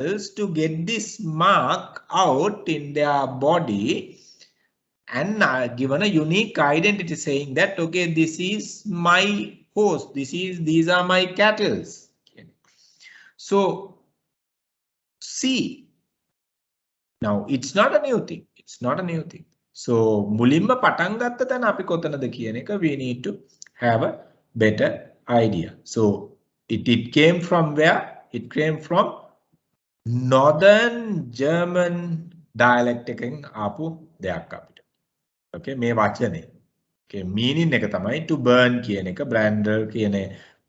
to get this mark out in their body and given a unique identity saying that, okay, this is my horse, these are my cattle. So see, now it's not a new thing. It's not a new thing. So mulimma පටන් ගත්ත තැන අපි කොතනද කියන එක we need to have a better idea. So it came from where? It came from Northern German dialect එකෙන් ආපු දෙයක් අපිට. Okay, මේ වචනේ. Okay, meaning එක තමයි to burn කියන එක, brander කියන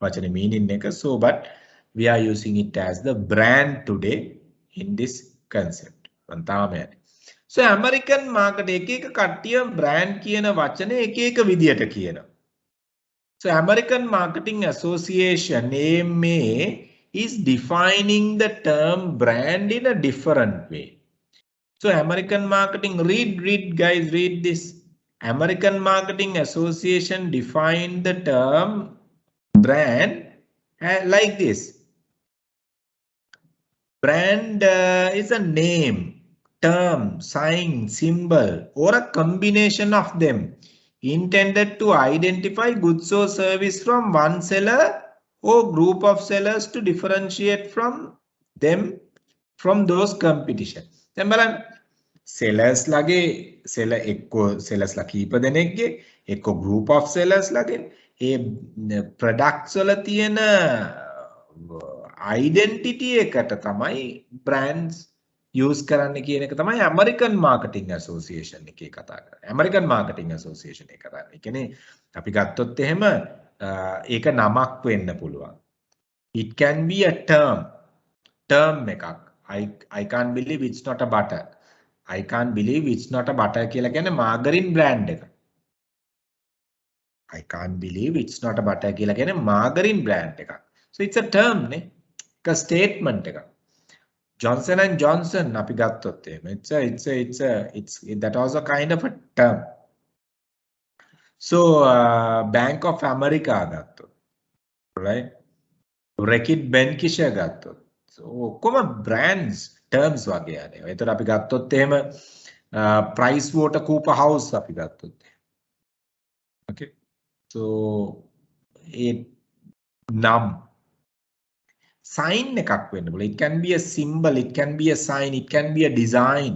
වචනේ meaning එක. So but we are using it as the brand today in this concept. So American market එක එක කට්ටිය brand කියන වචනේ එක එක විදියට කියනවා. So American Marketing Association AMA is defining the term brand in a different way. So American Marketing, read guys, read this. American Marketing Association defined the term brand like this. Brand is a name, term, sign, symbol, or a combination of them intended to identify goods or service from one seller or group of sellers to differentiate from them from those competition. දැන් බලන්න sellers ලගේ seller එක්ක sellers ලා කීප දෙනෙක්ගේ එක්ක group of sellers ලගේ ඒ products වල තියෙන identity එකට තමයි brands use කරන්න කියන එක තමයි American Marketing Association එකේ කතා කරන්නේ. American Marketing Association එක කරන්නේ. ඒ කියන්නේ අපි ගත්තොත් එහෙම ඒක නමක් වෙන්න පුළුවන්. It can be a term එකක්. I can't believe it's not a butter. I can't believe it's not a butter කියලා කියන්නේ margarine brand එක. I can't believe it's not a butter කියලා කියන්නේ margarine brand එකක්. So it's a term නේ. එක statement එකක්. Johnson and Johnson අපි ගත්තොත් එහෙම it's that was a kind of a term. So Bank of America ගත්තොත් right, Reckitt Benckiser ගත්තොත් so ඔක්කොම brands terms වගේ යන්නේ. ඒතර අපි ගත්තොත් එහෙම Price Water Cooper House අපි ගත්තොත් okay, so ඒ නම් sign එකක් වෙන්න පුළුවන්. It can be a symbol, it can be a sign, it can be a design,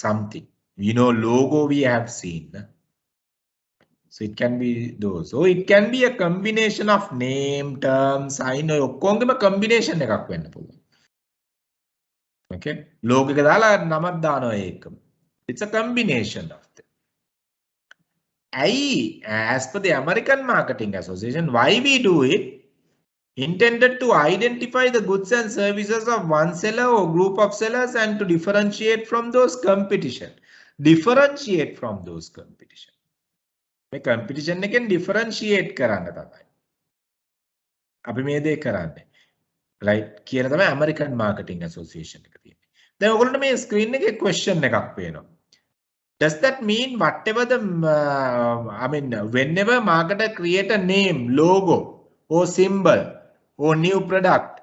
something. You know, logo we have seen. So it can be those. So it can be a combination of name, term, sign. ඔක්කොංගෙම combination එකක් වෙන්න පුළුවන්. Okay, logo එක දාලා නමක් දානවා ඒකම. It's a combination of them. As per the American Marketing Association, why we do it? Intended to identify the goods and services of one seller or group of sellers and to differentiate from those competition. Differentiate from those competition. මේ competition එකෙන් differentiate කරන්න තමයි. අපි මේ දේ කරන්නේ. Right? කියලා තමයි American Marketing Association එක තියෙන්නේ. දැන් ඔයගොල්ලන්ට මේ screen එකේ question එකක් පේනවා. Does that mean whatever the whenever marketer create a name, logo or symbol or new product,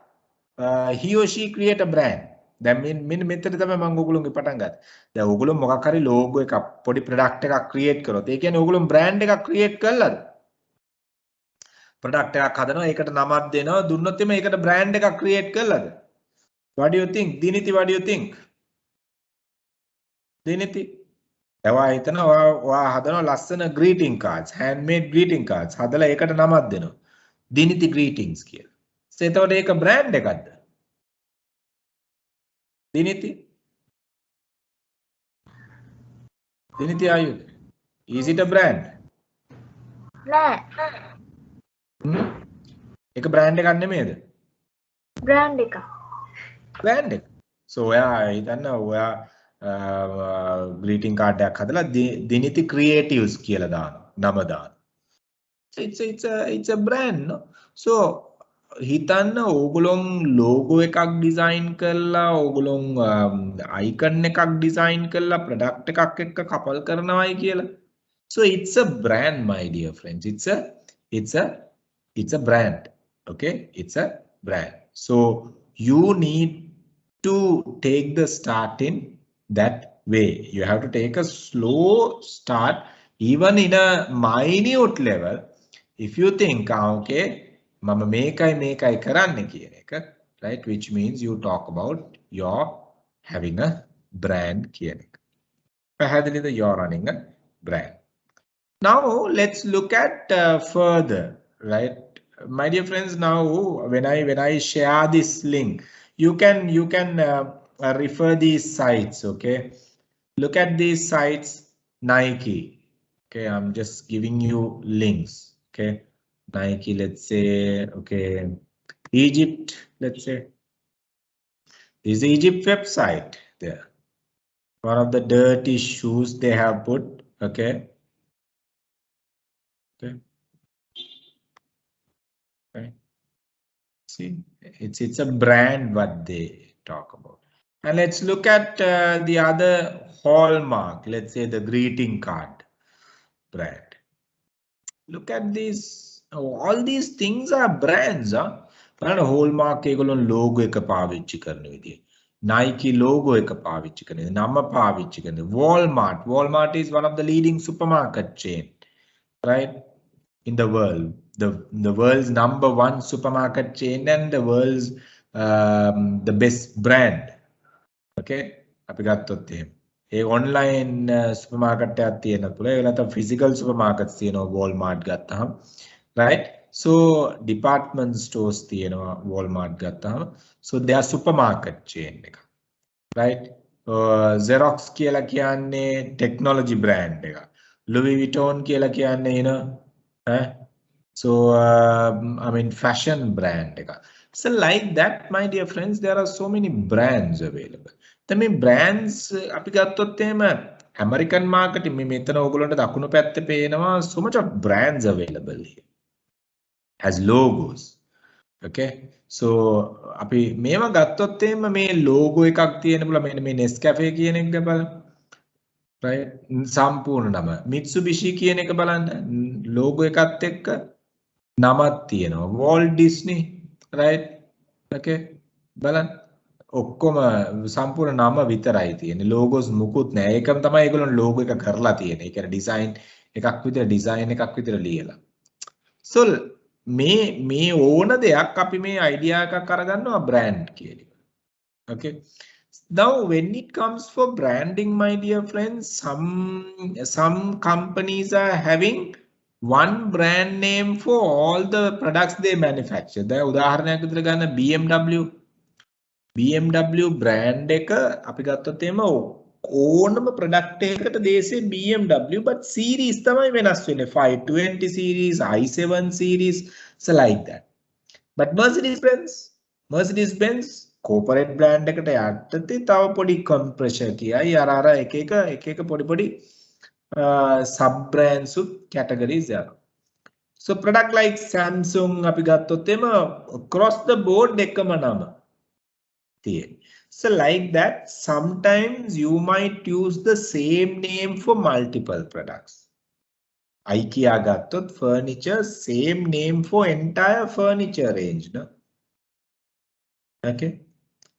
he or she create a brand? දැන් මෙන්න මෙතන තමයි මම ඔයගොල්ලෝගේ පටන් ගත්තේ. දැන් ඔයගොල්ලෝ මොකක් හරි logo එකක් පොඩි product එකක් create කරොත් ඒ කියන්නේ ඔයගොල්ලෝ brand එකක් create කළාද? product එකක් හදනවා ඒකට නමක් දෙනවා දුන්නොත් එimhe ඒකට brand එකක් create කළාද? What do you think? Diniti, what do you think? Diniti? එවා හිතනවා ඔයා හදනවා ලස්සන greeting cards, handmade greeting cards. හදලා ඒකට නමක් දෙනවා. Diniti greetings කියලා. So එතකොට ඒක brand එකක්ද? Diniti? Diniti, are you there? Is it a brand? නෑ. ඒක brand එකක් නෙමෙයිද? brand එක. brand එක. So ඔයා හිතන්න ඔයා greeting card එකක් හදලා Diniti Creatives කියලා දානවා. නම දානවා. So it's a brand, no? So හිතන්න ඕගොල්ලොන් logo එකක් design කරලා ඕගොල්ලොන් icon එකක් design කරලා product එකක් එක්ක couple කරනවායි කියලා. So it's a brand, my dear friends. It's a brand. Okay, it's a brand. So you need to take the start in that way. You have to take a slow start even in a minute level. If you think okay mama මේකයි කරන්න කියන එක, right, which means you talk about your having a brand කියන එක. පැහැදිලිද? you're running a brand. Now let's look at further, right, my dear friends. Now when I share this link, you can refer these sites. Okay, look at these sites. Nike. Okay, I'm just giving you links. Okay, Nike, let's say. Okay, Egypt, let's say. This is the Egypt website there. One of the dirty shoes they have put. Okay. Okay. Okay. See, it's a brand what they talk about. And let's look at the other hallmark. Let's say the greeting card brand. Look at these. All these things are brands. බලන්න hallmark ඒගොල්ලෝ logo එක පාවිච්චි කරන විදිය. Nike logo එක පාවිච්චි කරන විදිය. නම පාවිච්චි කරන. Walmart is one of the leading supermarket chain, right, in the world. The world's #1 supermarket chain and the world's the best brand. Okay, අපි ගත්තොත් එහෙම. ඒ online supermarket එකක් තියෙන පුළුවන්. ඒ නැත්නම් physical supermarkets තියෙනවා Walmart ගත්තාම, right? So department stores තියෙනවා Walmart ගත්තාම. So they are supermarket chain එක, right? Xerox කියලා කියන්නේ technology brand එක. Louis Vuitton කියලා කියන්නේ so I mean fashion brand එක. So like that, my dear friends, there are so many brands available. Then මේ brands අපි ගත්තොත් එහෙම American market මේ මෙතන ඕගොල්ලන්ට දකුණු පැත්තේ පේනවා so much of brands available here as logos. Okay, so අපි මේව ගත්තොත් එහෙම මේ logo එකක් තියෙන බුල මෙන්න මේ Nescafe කියන එක බලන්න, right, සම්පූර්ණ නම Mitsubishi කියන එක බලන්න logo එකත් එක්ක නමක් තියෙනවා Walt Disney, right, okay, බලන්න ඔක්කොම සම්පූර්ණ නම විතරයි තියෙන්නේ, logos මුකුත් නැහැ. ඒකම තමයි ඒගොල්ලෝ logo එක කරලා තියෙන්නේ. ඒ කියන්නේ design එකක් විතර ලියලා. So මේ ඕන දෙයක් අපි මේ idea එකක් අරගන්නවා brand කියන එක. Okay, now when it comes for branding, my dear friends, some companies are having one brand name for all the products they manufacture. දැන් උදාහරණයක් විදිහට ගන්න BMW brand එක අපි ගත්තොත් එහෙම ඕනම product එකකට දේශේ BMW, but series තමයි වෙනස් වෙන්නේ. 520 series, i7 series, so like that. But Mercedes-Benz corporate brand එකට යටතේ තව පොඩි compressor කියයි අර එක පොඩි sub brands categories යනවා. So product like Samsung අපි ගත්තොත් එහෙම across the board එකම නම තියෙන්නේ. So like that, sometimes you might use the same name for multiple products. IKEA ගත්තොත් furniture, same name for entire furniture range, no? Okay,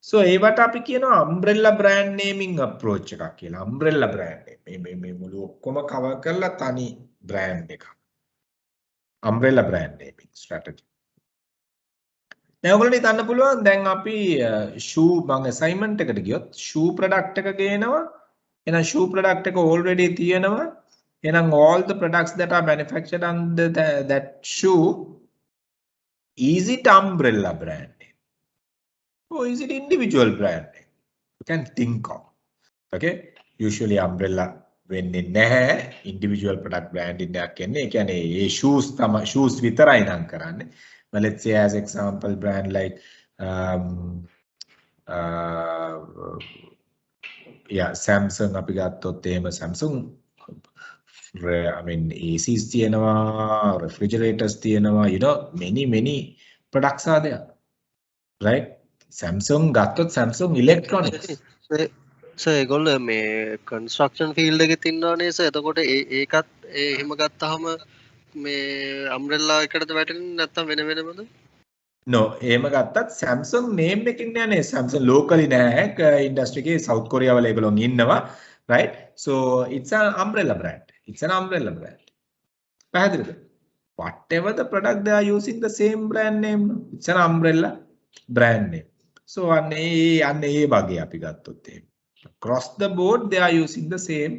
so ඒවට අපි කියනවා umbrella brand naming approach එකක් කියලා. umbrella brand මේ මුළු ඔක්කොම cover කරලා තනි brand එකක්. umbrella brand naming strategy. දැන් ඔයගොල්ලන්ට හිතන්න පුළුවන් දැන් අපි shoe මම assignment එකට ගියොත් shoe product එක ගේනවා. එහෙනම් shoe product එක already තියෙනවා. එහෙනම් all the products that are manufactured under that shoe, is it umbrella brand name or is it individual brand name? You can think of. Okay, usually umbrella වෙන්නේ නැහැ, individual product branding එකක් එන්නේ. ඒ කියන්නේ ඒ shoes විතරයි නම් කරන්නේ. But let's say as example brand like Samsung අපි ගත්තොත් එහෙම Samsung, I mean ACs තියෙනවා, refrigerators තියෙනවා, you know, many products are there, right? Samsung ගත්තොත් Samsung electronics. So ඒගොල්ලෝ මේ construction field එකේ ඉන්නවනේ සර්. එතකොට ඒකත් එහෙම ගත්තාම මේ umbrella එකටද වැටෙන්නේ නැත්නම් වෙනමද? No, එහෙම ගත්තත් Samsung name එකකින් යන්නේ Samsung locally නෑ industry එකේ South Korea වල ඒගොල්ලෝ ඉන්නවා, right? So it's an umbrella brand. It's an umbrella brand. පැහැදිලිද? Whatever the product they are using the same brand name. It's an umbrella brand name. So අන්නේ ඒ වගේ අපි ගත්තොත් එහෙම. Across the board they are using the same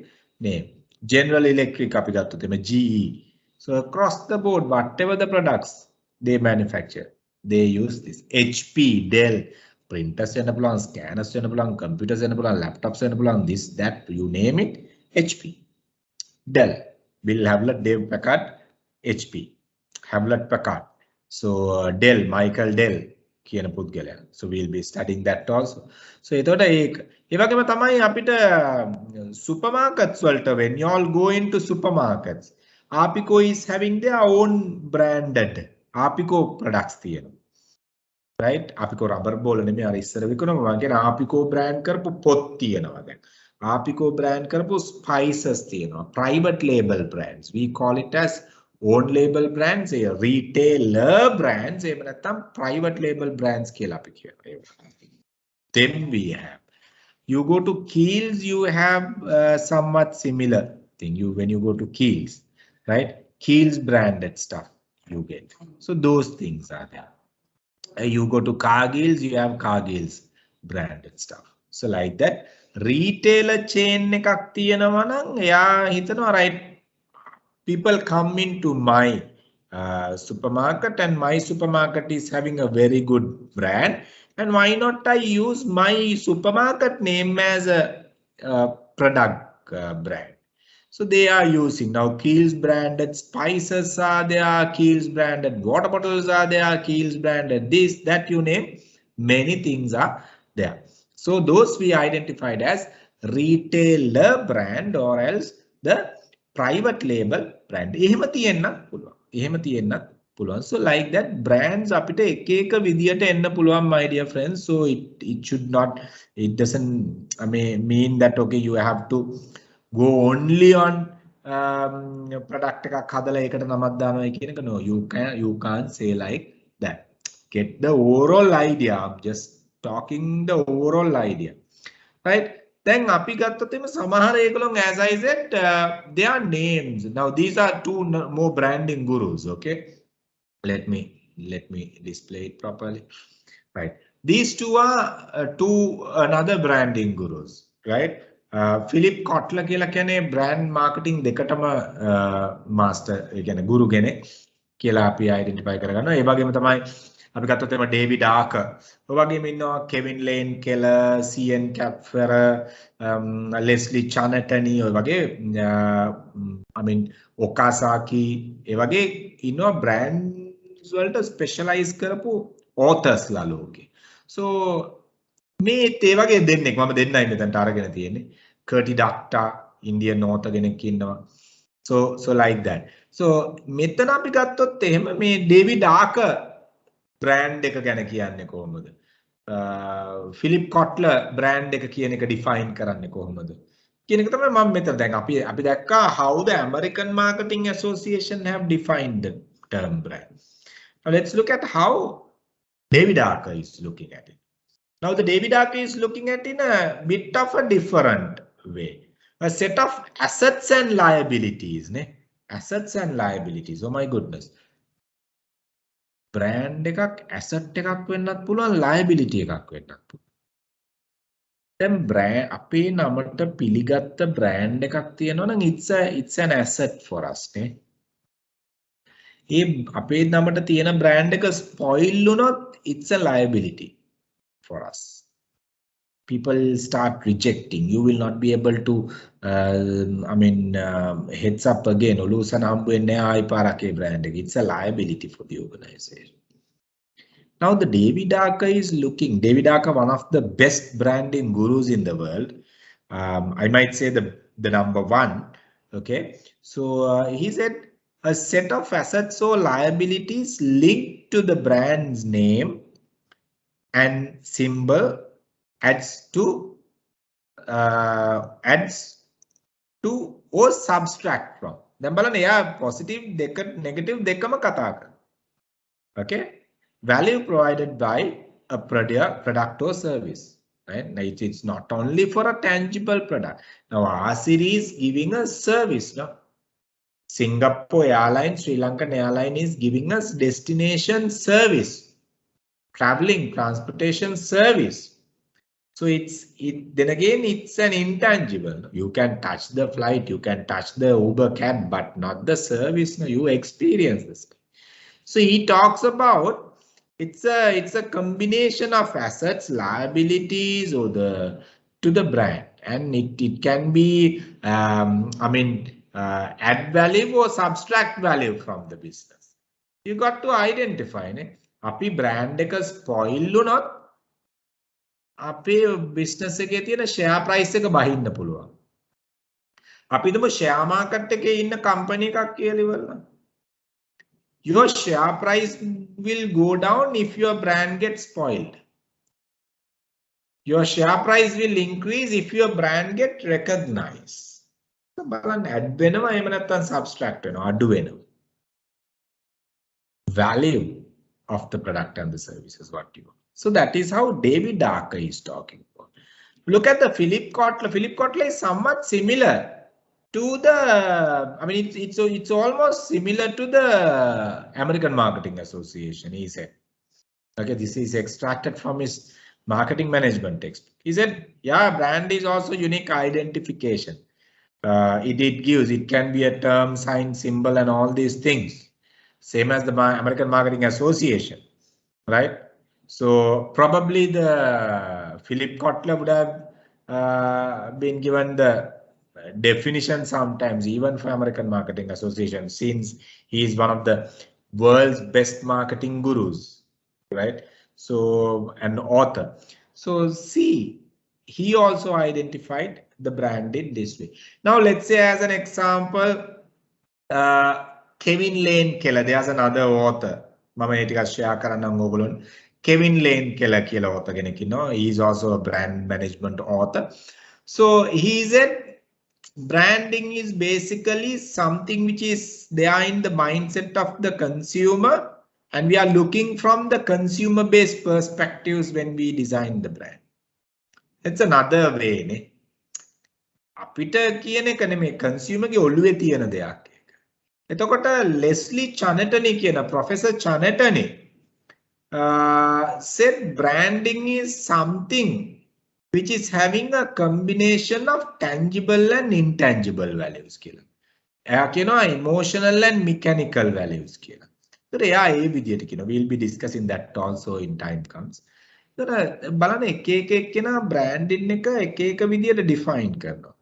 name. General Electric අපි ගත්තොත් එහෙම GE. So across the board whatever the products they manufacture they use this. HP, Dell, printers වෙන්න පුළුවන්, scanners වෙන්න පුළුවන්, computers වෙන්න පුළුවන්, laptops වෙන්න පුළුවන්, this that you name it, HP. Dell, Bill Hewlett, Dave Packard, HP, Hewlett Packard. So Dell, Michael Dell කියන පුද්ගලයා. So we'll be studying that also. So එතකොට ඒ වගේම තමයි අපිට supermarkets වලට when you all go into supermarkets, Apico is having their own branded Apico products තියෙනවා. Right? Apico rubber ball නෙමෙයි අර ඉස්සර විකුණනවා. මම කියන Apico brand කරපු පොත් තියෙනවා දැන්. Apico brand කරපු spices තියෙනවා. Private label brands. We call it as own label brands, retailer brands, එහෙම නැත්නම් private label brands කියලා අපි කියනවා. Then we have. You go to Kiehl's, you have somewhat similar thing. When you go to Kiehl's, right? Kiehl's branded stuff you get. So those things are there. You go to Cargill's, you have Cargill's branded stuff. So like that, retailer chain එකක් තියෙනවා නම් එයා හිතනවා right, people come into my supermarket and my supermarket is having a very good brand, and why not I use my supermarket name as a product brand. So they are using now Kiehl's branded spices are there, Kiehl's branded water bottles are there, Kiehl's branded this, that you name, many things are there. So those we identified as retailer brand or else the private label brand. එහෙම තියෙන්නත් පුළුවන්. එහෙම තියෙන්නත් පුළුවන්. So like that brands අපිට එක එක විදියට එන්න පුළුවන් my dear friends. So it should not, it doesn't mean that okay you have to go only on product එකක් හදලා ඒකට නමක් දානවා කියන එක. No, you can't say like that. Get the overall idea. I'm just talking the overall idea. Right? Then අපි ගත්තොත් එimhe සමහර ඒගොල්ලෝ as I said their names. Now these are two more branding gurus. Okay, let me display it properly. Right, these two are two another branding gurus. Right, Philip Kotler කියලා කියන්නේ brand marketing දෙකටම master ඒ කියන්නේ ගුරු කෙනෙක් කියලා අපි identify කරගන්නවා. ඒ වගේම තමයි අපි ගත්තොත් එම ඩේවිඩ් ආකර්, ඔය වගේම ඉන්නවා කෙවින් ලේන් කෙලර්, සීඑන් කැප්ෆර්, ලෙස්ලි චනටනි, ඔය වගේ ඔකාසාකි, ඒ වගේ ඉන්නවා බ්‍රෑන්ඩ්ස් වලට ස්පෙෂලායිස් කරපු authors ලා ලෝකේ. So මේ ඒ වගේ දෙන්නෙක් මම දෙන්නයි මෙතනට අරගෙන තියෙන්නේ. කර්ටි ඩක්ටා ඉන්දියන් author කෙනෙක් ඉන්නවා. So like that. So මෙතන අපි ගත්තොත් එහෙම මේ ඩේවිඩ් ආකර් brand එක ගැන කියන්නේ කොහොමද? ෆිලිප් කොට්ලර් brand එක කියන එක define කරන්නේ කොහොමද? කියන එක තමයි මම මෙතන දැන් අපි දැක්කා how the American Marketing Association have defined the term brand. Now let's look at how David Arker is looking at it. Now the David Arker is looking at it in a bit of a different way. A set of assets and liabilities, ne? Assets and liabilities. Oh my goodness. Brand එකක් asset එකක් වෙන්නත් පුළුවන්, liability එකක් වෙන්නත් පුළුවන්. දැන් brand අපේ නමට පිළිගත්ත brand එකක් තියෙනවා නම් it's an asset for us නේ. ඒ අපේ නමට තියෙන brand එක spoil වුණොත් it's a liability for us. People start rejecting. You will not be able to heads up again. Olusan hambu wenne ආයි පාරක් ඒ brand එක. It's a liability for the organization. Now the David Arker is looking. David Arker, one of the best branding gurus in the world. I might say the number one. Okay. So he said a set of assets or liabilities linked to the brand's name and symbol adds to or subtract from. දැන් බලන්න එයා positive negative දෙකම කතා කරනවා. Okay. value provided by a product or service. Right? Now it's not only for a tangible product. Now RCD is giving us service. No? Singapore Airlines, Sri Lankan Airline is giving us destination service, traveling, transportation service. So then again, it's an intangible. You can touch the flight, you can touch the Uber cab, but not the service. No, you experience this. So he talks about it's a combination of assets, liabilities, or to the brand, and it can be add value or subtract value from the business. You got to identify. Ne? Api brand එක spoil වුණොත් අපේ business එකේ තියෙන share price එක බහින්න පුළුවන්. අපි හිතමු share market එකේ ඉන්න company එකක් කියලා ඉවරලා. Your share price will go down if your brand gets spoiled. Your share price will increase if your brand gets recognized. So බලන්න add වෙනවා එහෙම නැත්නම් subtract වෙනවා අඩු වෙනවා. Value of the product and the service is what you want. So that is how David Darker is talking about. Look at the Philip Kotler. Philip Kotler is somewhat similar to the, I mean, it's almost similar to the American Marketing Association, he said. Okay, this is extracted from his marketing management text. He said, yeah, brand is also unique identification. It can be a term, sign, symbol, and all these things. Same as the American Marketing Association, right? So probably the Philip Kotler would have been given the definition sometimes, even for American Marketing Association, since he is one of the world's best marketing gurus, right? So an author. So see, he also identified the brand in this way. Now let's say as an example, Kevin Lane Keller, there's another author. Mama etika share karannan ogolon. Kevin Lane Keller කියලා author කෙනෙක් ඉන්නවා. He is also a brand management author. So he said branding is basically something which is there in the mindset of the consumer, and we are looking from the consumer based perspectives when we design the brand. It's another way ne. අපිට කියන එක නෙමෙයි consumer ගේ ඔළුවේ තියෙන දෙයක්. එතකොට Leslie Chanetani කියන Professor Chanetani said branding is something which is having a combination of tangible and intangible values කියලා. එයා කියනවා emotional and mechanical values කියලා. ඒතර එයා ඒ විදිහට කියනවා. We'll be discussing that also in time comes. ඒතර බලන්න එක එක්කෙනා branding එක එක විදිහට define කරනවා.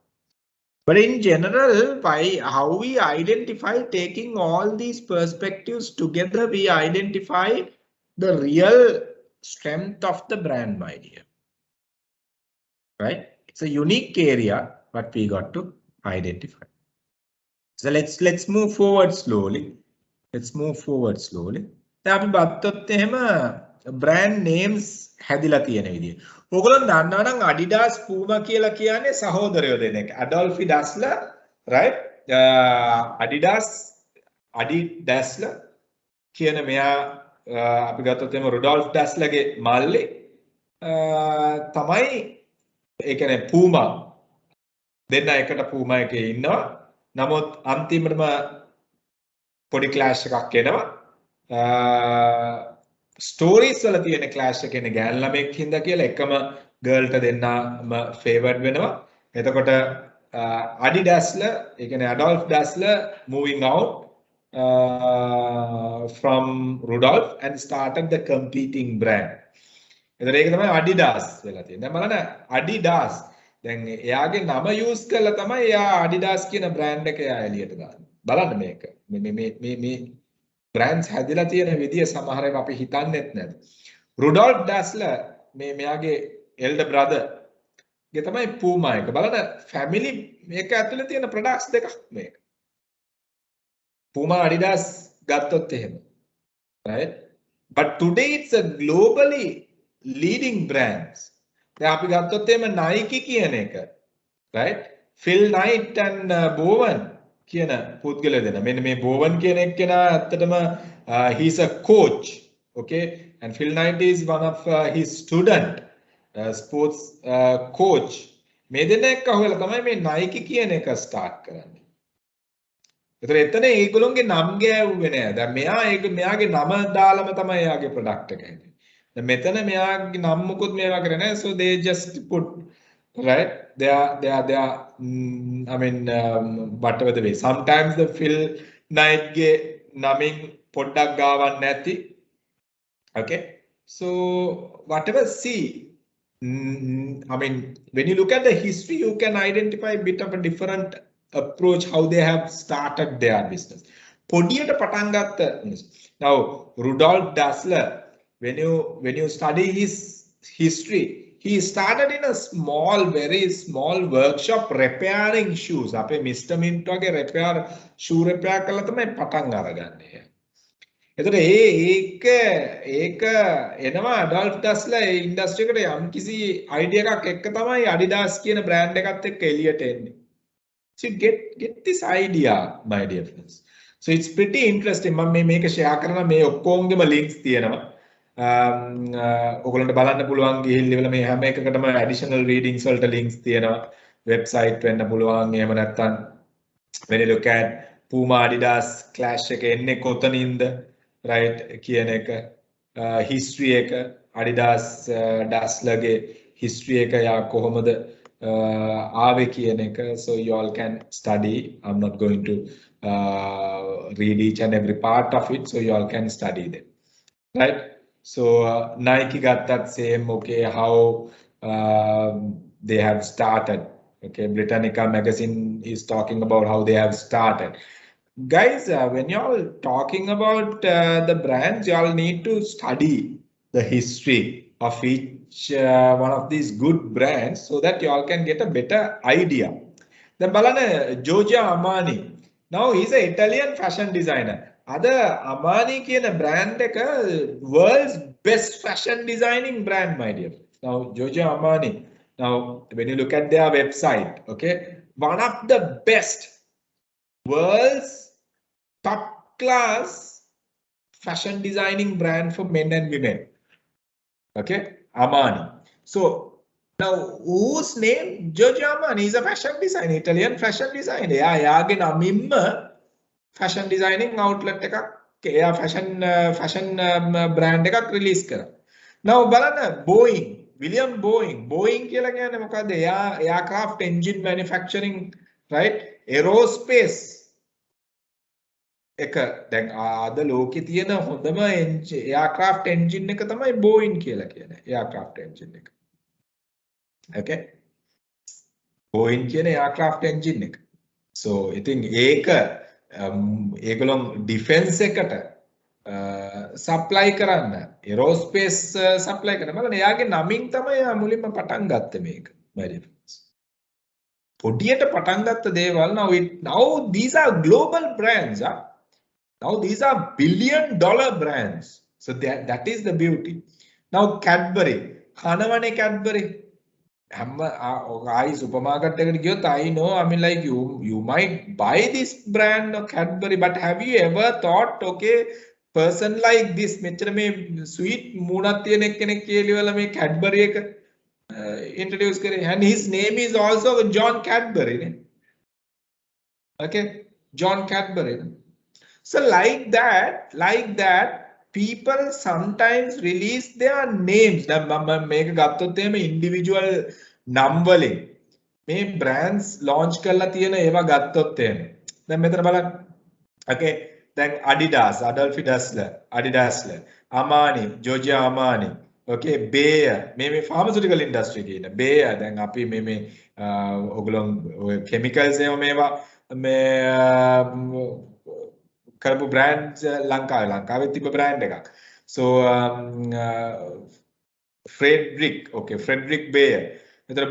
But in general, how we identify, taking all these perspectives together, we identify the real strength of the brand, my dear. Right? It's a unique area, but we got to identify. So let's move forward slowly. Let's move forward slowly. අපි බත්තොත් එහෙම brand names හැදිලා තියෙන විදිය. ඔයගොල්ලෝ දන්නවා නම් Adidas Puma කියලා කියන්නේ සහෝදරයෝ දෙනෙක්. Adolphe Dassler, right? Adidas කියන මෙයා අපි ගත්තොත් එහෙම Rudolf Dasslerගේ මල්ලේ තමයි ඒ කියන්නේ Puma දෙන්න එකට Puma එකේ ඉන්නවා. නමුත් අන්තිමටම පොඩි ක්ලෑෂ් එකක් එනවා. ස්ටෝරීස් වල තියෙන ක්ලෑෂ් එක කියන්නේ ගෑන් ළමෙක් හින්දා කියලා එකම ගර්ල්ට දෙන්නම ෆේවර්ඩ් වෙනවා. එතකොට Adi Dassler, ඒ කියන්නේ Adolf Dassler moving out from Rudolf and started the competing brand. එතකොට ඒක තමයි Adidas වෙලා තියෙන්නේ. දැන් බලන්න Adidas. දැන් එයාගේ නම යූස් කරලා තමයි එයා Adidas කියන බ්‍රෑන්ඩ් එක එයා එළියට දාන්නේ. බලන්න මේක. මේ brands හැදිලා තියෙන විදිය සමහර ඒවා අපි හිතන්නේත් නැද්ද. Rudolf Dassler මෙයාගේ elder brother ගේ තමයි Puma එක. බලන්න family මේක ඇතුලේ තියෙන products දෙකක් මේක. Puma Adidas ගත්තොත් එහෙම. Right? But today it's a globally leading brands. දැන් අපි ගත්තොත් එහෙම Nike කියන එක. Right? Phil Knight and Bowen කියන පුද්ගලයා දෙන. මෙන්න මේ Bowen කියන එක්කෙනා ඇත්තටම he's a coach. Okay? and Phil Knight is one of his student, sports coach. මේ දෙන එක අහුවෙලා තමයි මේ Nike කියන එක start කරන්නේ. ඒතර එතන ඒගොල්ලෝගේ නම් ගෑවුවේ නෑ. දැන් මෙයාගේ නම දාලම තමයි එයාගේ product එක හැදෙන්නේ. දැන් මෙතන මෙයාගේ නම් මොකුත් මේවා කරේ නෑ. So they just put, right, they are I mean whatever the way. Sometimes the Phil Knight ගේ නමින් පොඩ්ඩක් ගාවන්න නැති. Okay, so whatever, see, I mean, when you look at the history, you can identify a bit of a different approach how they have started their business. පොඩියට පටන් ගත්ත. Now Rudolf Dassler, when you study his history, he started in a small, very small workshop repairing shoes. අපේ Mr. Mint වගේ repair shoe repair කළා තමයි පටන් අරගන්නේ. එතකොට ඒක එනවා ඩොල්ෆ් ඩස්ලර් ඒ ඉන්ඩස්ට්‍රි එකට යම්කිසි අයිඩියා එකක් එක්ක තමයි Adidas කියන බ්‍රෑන්ඩ් එකත් එක්ක එළියට එන්නේ. So you get this idea, my dear friends. So it's pretty interesting. මම මේක share කරනවා, මේ ඔක්කොංගෙම links තියෙනවා. ඔයගොල්ලන්ට බලන්න පුළුවන් ගිහිල්ලා මේ හැම එකකටම additional readings වලට links තියෙනවා. website වෙන්න පුළුවන්. එහෙම නැත්නම් when you look at Puma Adidas clash එක එන්නේ කොතනින්ද, right, කියන එක, history එක, Adidas Dasslerගේ history එක යා කොහොමද ආවේ කියන එක. So you all can study. I'm not going to read each and every part of it, so you all can study them, right? So Nike got that same, okay, how they have started. Okay, Britannica magazine is talking about how they have started. Guys, when you all talking about the brands, you all need to study the history of each one of these good brands so that you all can get a better idea. Then balana Giorgio Armani. Now he's an Italian fashion designer. Ada Armani kiyana brand eka world's best fashion designing brand, my dear. Now Giorgio Armani. Now when you look at their website, okay, one of the best, world's top class fashion designing brand for men and women. Okay, Armani. So now whose name? Giorgio Armani is a fashion designer, Italian fashion designer. යාගේ නමින්ම fashion designing outlet එකක්, එයා fashion brand එකක් release කරා. Now බලන්න Boeing, William Boeing කියලා කියන්නේ මොකද්ද? එයා aircraft engine manufacturing, right, aerospace එක. දැන් අද ලෝකේ තියෙන හොඳම aircraft engine එක තමයි Boeing කියලා කියන්නේ aircraft engine එක. Okay, Boeing කියන aircraft engine එක. So ඉතින් ඒක ඒගොල්ලෝ defense එකට supply කරන්න, aerospace supply කරන බලන්න එයාගේ නමින් තමයි මුලින්ම පටන් ගත්තේ මේක, my dear friends. පොඩියට පටන් ගත්ත දේවල් now these are global brands. Now these are billion-dollar brands. So that is the beauty. Now Cadbury, කනවනේ Cadbury. I supermarket එකට ගියොත් I know, I mean, like you might buy this brand of Cadbury, but have you ever thought, okay, person like this මෙච්චර මේ sweet මූණක් තියෙන කෙනෙක් කියලා මේ Cadbury එක introduce කරේ, and his name is also John Cadbury, ne? Okay, John Cadbury. So like that people sometimes release their names. දැන් මම මේක ගත්තොත් එහෙම individual නම් වලින් මේ brands launch කරලා තියෙන ඒවා ගත්තොත් එහෙම. දැන් මෙතන බලන්න. Okay, දැන් Adidas, Adolphe Dassler, Armani, Giorgio Armani, okay, Bayer, මේ pharmaceutical industry කියන Bayer. දැන් අපි මේ ඔයගොල්ලෝ chemicals ඒවා මේවා මේ කරපු brands ලංකාවේ තිබ්බ brand එකක්. So Frederick Bayer. එතන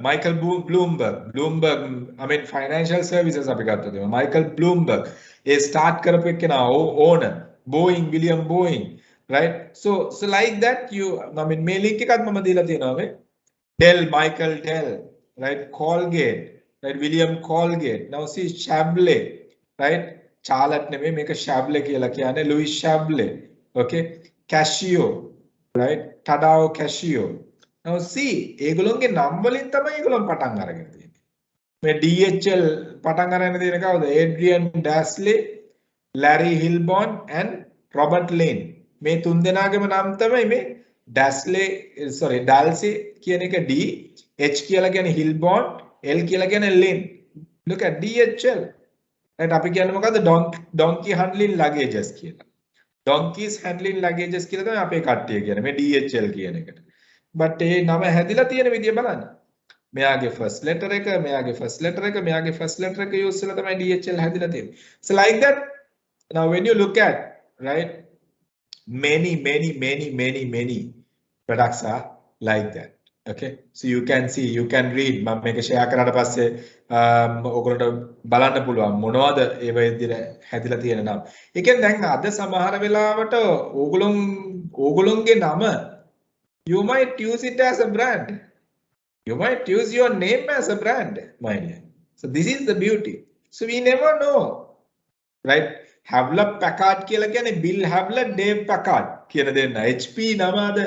Michael Bloomberg, I mean financial services අපි ගත්තොත් Michael Bloomberg ඒ start කරපු එකනා owner, William Boeing, right? So like that I mean මේ link එකත් මම දීලා තියෙනවා මේ Michael Dell, right? Colgate, right? William Colgate. Now see Chevrolet, right? Charlotte නෙමෙයි මේක Chevrolet කියලා කියන්නේ Louis Chevrolet. Okay, Casio, right? Tadao Casio. Now see, ඒගොල්ලෝගේ නම් වලින් තමයි ඒගොල්ලෝ පටන් අරගෙන තියෙන්නේ. මේ DHL පටන් අරගෙන තියෙන කවුද? Adrian Dasley, Larry Hilborn and Robert Lane. මේ තුන් දෙනාගේම නම් තමයි මේ Dalsey කියන එක D, H කියලා කියන්නේ Hilborn, L කියලා කියන්නේ Lane. Look at DHL. Right? අපි කියන්නේ මොකද්ද? Donkey handling luggages කියලා. Donkeys handling luggages කියලා තමයි අපේ කට්ටිය කියන්නේ මේ DHL කියන එකට. But ඒ නම හැදිලා තියෙන විදිය බලන්න. මෙයාගේ first letter එක, මෙයාගේ first letter එක, මෙයාගේ first letter එක use කරලා තමයි DHL හැදිලා තියෙන්නේ. So like that. Now when you look at, right, many products are like that. Okay, so you can see, you can read. මම මේක share කරාට පස්සේ ඔයගොල්ලන්ට බලන්න පුළුවන් මොනවද ඒ විදිහට හැදිලා තියෙන නම්. ඒ කියන්නේ දැන් අද සමහර වෙලාවට ඕගොල්ලොන්ගේ නම you might use it as a brand. You might use your name as a brand, my dear. So this is the beauty. So we never know, right? Hewlett Packard කියලා කියන්නේ Bill Hewlett, Dave Packard කියන දෙන්න. HP නමද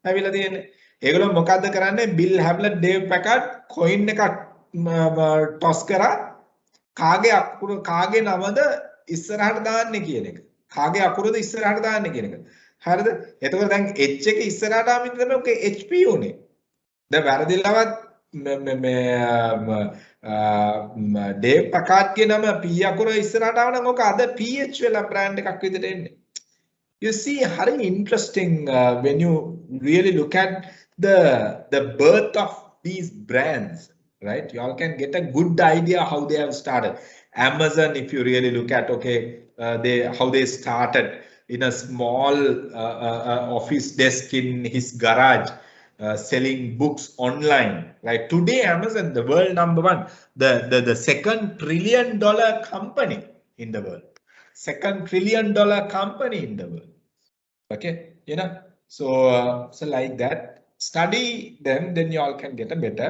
ඇවිල්ලා තියෙන්නේ. ඒගොල්ලෝ මොකද්ද කරන්නේ? Bill Hewlett, Dave Packard coin එකක් toss කරා කාගේ නමද ඉස්සරහට දාන්නේ කියන එක. කාගේ අකුරද ඉස්සරහට දාන්නේ කියන එක. හරිද? එතකොට දැන් H එක ඉස්සරහට ආමින් තමයි ඔකේ HP උනේ. දැන් වැරදිලවත් Dave Packard ගේ නම P අකුර ඉස්සරහට ආව නම් ඔක අද PH වෙලා brand එකක් විදිහට එන්නේ. You see, very interesting when you really look at the birth of these brands, right? You all can get a good idea how they have started. Amazon, if you really look at, okay, how they started in a small office desk in his garage, selling books online, right? Today, Amazon, the world #1, the second $1 trillion company in the world, second $1 trillion company in the world. Okay, you know, so like that. Study them, then you all can get a better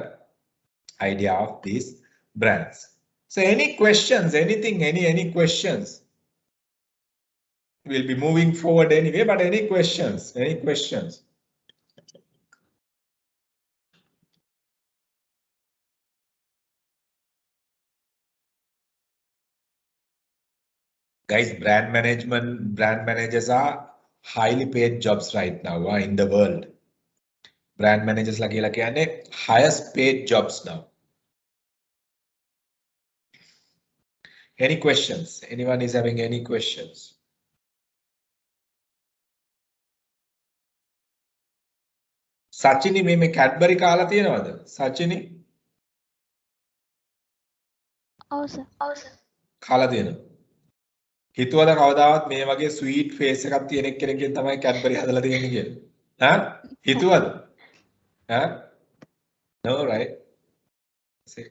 idea of these brands. So any questions, anything, any questions? We'll be moving forward anyway, but any questions, Guys, brand managers are highly paid jobs right now in the world. Brand managers la කියලා කියන්නේ highest paid jobs now. Any questions? Anyone is having any questions? Sachini මේ Cadbury කාලා තියෙනවද? Sachini? ඔව් sir. කාලා තියෙනවා. හිතුවද කවදාවත් මේ වගේ ස්වීට් ෆේස් එකක් තියෙන කෙනෙක්ගෙන් තමයි Cadbury හදලා තියෙන්නේ කියලා? හා? හිතුවද? Huh? No, right? See.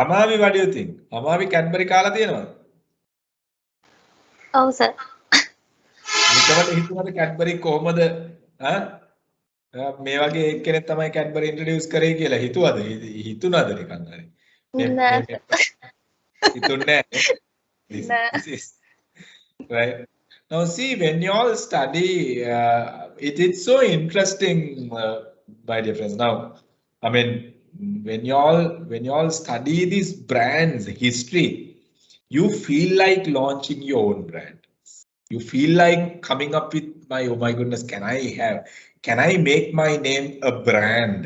Amavi, what do you think? Amavi Cadbury කාලා තියෙනවද? ඔව් සර්. නිකමට හිතුවද Cadbury කොහමද මේ වගේ එක්කෙනෙක් තමයි Cadbury introduce කරේ කියලා හිතුවද? හිතුණාද නිකන් හරි? නෑ. හිතුන්නේ නෑ. This is right. Now see, when you all study, it is so interesting, my dear friends. Now, I mean, when you all study these brands history, you feel like launching your own brand. You feel like coming up with oh my goodness, can I make my name a brand?